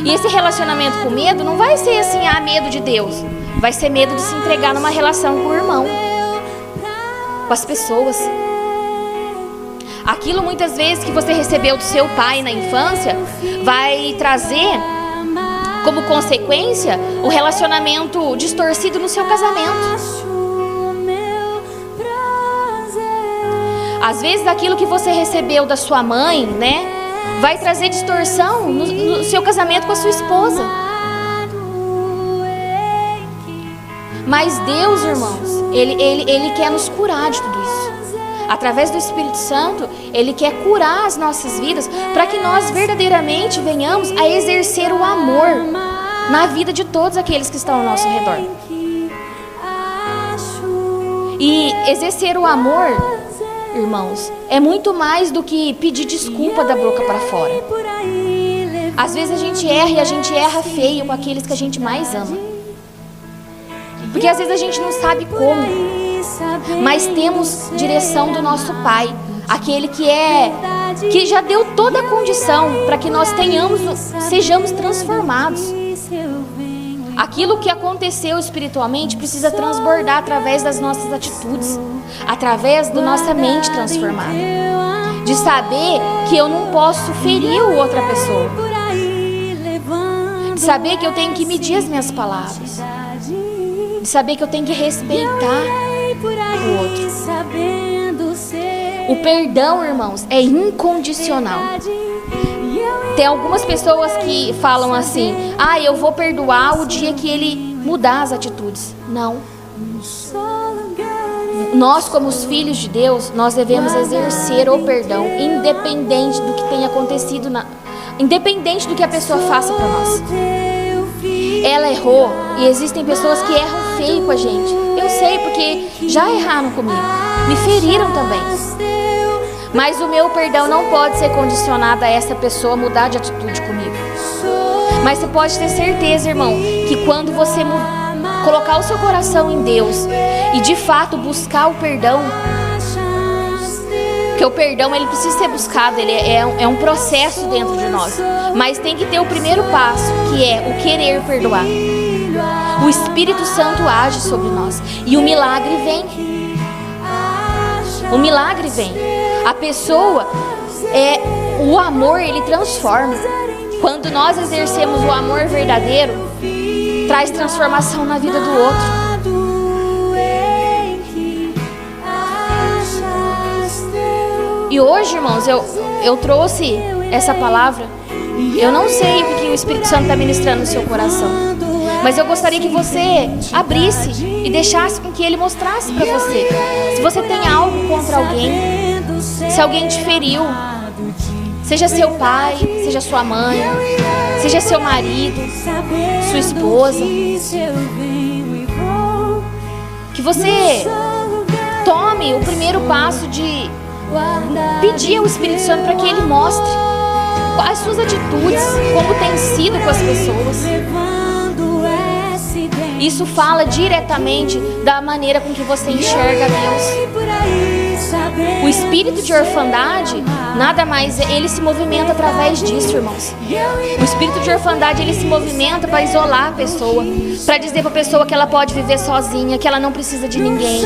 E esse relacionamento com medo não vai ser assim, medo de Deus. Vai ser medo de se entregar numa relação com o irmão, com as pessoas. Aquilo muitas vezes que você recebeu do seu pai na infância vai trazer como consequência o relacionamento distorcido no seu casamento. Às vezes aquilo que você recebeu da sua mãe, né, vai trazer distorção no seu casamento com a sua esposa. Mas Deus, irmãos, Ele quer nos curar de tudo isso. Através do Espírito Santo, Ele quer curar as nossas vidas para que nós verdadeiramente venhamos a exercer o amor na vida de todos aqueles que estão ao nosso redor. E exercer o amor, irmãos, é muito mais do que pedir desculpa da boca para fora. Às vezes a gente erra e a gente erra feio com aqueles que a gente mais ama. Porque às vezes a gente não sabe como. Mas temos direção do nosso Pai, aquele que já deu toda a condição para que nós sejamos transformados. Aquilo que aconteceu espiritualmente precisa transbordar através das nossas atitudes, através da nossa mente transformada, de saber que eu não posso ferir outra pessoa, de saber que eu tenho que medir as minhas palavras, de saber que eu tenho que respeitar o outro. O perdão, irmãos, é incondicional. Tem algumas pessoas que falam assim: eu vou perdoar o dia que ele mudar as atitudes. Não. Nós, como os filhos de Deus, nós devemos exercer o perdão, independente do que tenha acontecido, independente do que a pessoa faça para nós. Ela errou, e existem pessoas que erram feio com a gente. Eu sei, porque já erraram comigo, me feriram também. Mas o meu perdão não pode ser condicionado a essa pessoa mudar de atitude comigo. Mas você pode ter certeza, irmão, que quando você colocar o seu coração em Deus e de fato buscar o perdão, porque o perdão ele precisa ser buscado, ele é um processo dentro de nós. Mas tem que ter o primeiro passo, que é o querer perdoar. O Espírito Santo age sobre nós e o milagre vem. O milagre vem. A pessoa, o amor, ele transforma. Quando nós exercemos o amor verdadeiro, traz transformação na vida do outro. E hoje, irmãos, eu trouxe essa palavra. Eu não sei o que o Espírito Santo está ministrando no seu coração, mas eu gostaria que você abrisse e deixasse com que Ele mostrasse para você. Se você tem algo contra alguém, se alguém te feriu, seja seu pai, seja sua mãe, seja seu marido, sua esposa, que você tome o primeiro passo de pedir ao Espírito Santo para que Ele mostre as suas atitudes, como tem sido com as pessoas. Isso fala diretamente da maneira com que você enxerga Deus. O espírito de orfandade, nada mais, ele se movimenta através disso, irmãos. O espírito de orfandade, ele se movimenta para isolar a pessoa, para dizer para a pessoa que ela pode viver sozinha, que ela não precisa de ninguém,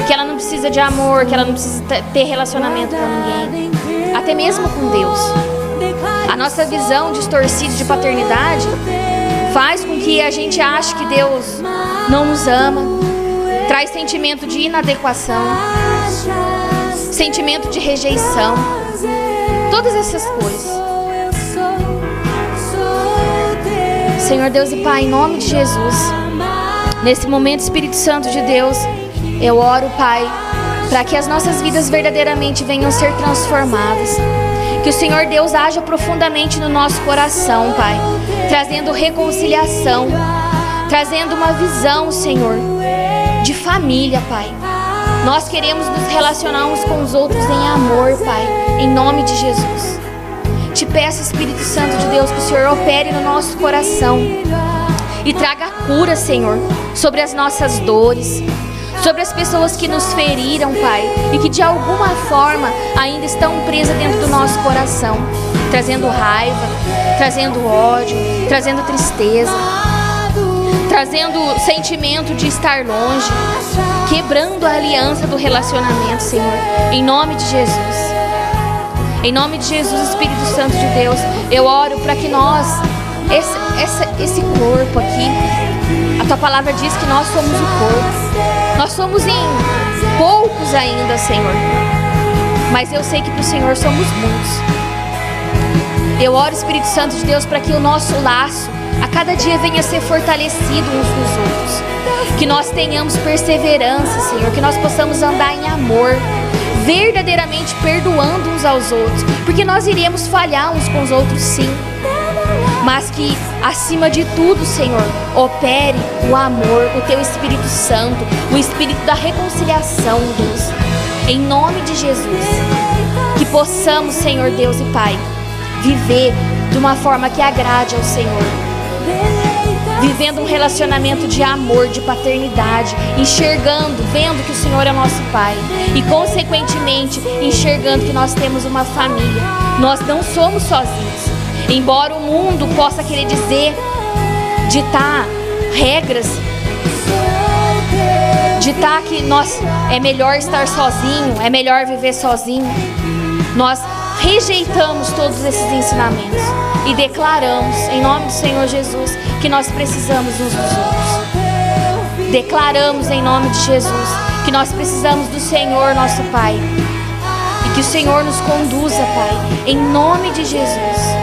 que ela não precisa de amor, que ela não precisa ter relacionamento com ninguém, até mesmo com Deus. A nossa visão distorcida de paternidade faz com que a gente ache que Deus não nos ama, traz sentimento de inadequação, sentimento de rejeição, todas essas coisas. Senhor Deus e Pai, em nome de Jesus, nesse momento, Espírito Santo de Deus, eu oro, Pai, para que as nossas vidas verdadeiramente venham ser transformadas. Que o Senhor Deus haja profundamente no nosso coração, Pai, trazendo reconciliação, trazendo uma visão, Senhor, família, Pai. Nós queremos nos relacionar uns com os outros em amor, Pai, em nome de Jesus. Te peço, Espírito Santo de Deus, que o Senhor opere no nosso coração e traga cura, Senhor, sobre as nossas dores, sobre as pessoas que nos feriram, Pai, e que de alguma forma ainda estão presas dentro do nosso coração, trazendo raiva, trazendo ódio, trazendo tristeza, trazendo sentimento de estar longe, quebrando a aliança do relacionamento, Senhor, em nome de Jesus. Em nome de Jesus, Espírito Santo de Deus, eu oro para que nós, esse corpo aqui, a Tua palavra diz que nós somos o corpo. Nós somos em poucos ainda, Senhor, mas eu sei que para o Senhor somos muitos. Eu oro, Espírito Santo de Deus, para que o nosso laço a cada dia venha a ser fortalecido uns nos outros, que nós tenhamos perseverança, Senhor, que nós possamos andar em amor, verdadeiramente perdoando uns aos outros, porque nós iremos falhar uns com os outros, sim, mas que acima de tudo, Senhor, opere o amor, o Teu Espírito Santo, o Espírito da reconciliação, Deus, em nome de Jesus, que possamos, Senhor Deus e Pai, viver de uma forma que agrade ao Senhor, vivendo um relacionamento de amor, de paternidade, enxergando, vendo que o Senhor é nosso Pai e consequentemente enxergando que nós temos uma família. Nós não somos sozinhos, embora o mundo possa querer dizer, ditar regras, ditar que é melhor estar sozinho, é melhor viver sozinho. Nós rejeitamos todos esses ensinamentos e declaramos, em nome do Senhor Jesus, que nós precisamos uns dos outros. Declaramos em nome de Jesus que nós precisamos do Senhor, nosso Pai, e que o Senhor nos conduza, Pai, em nome de Jesus.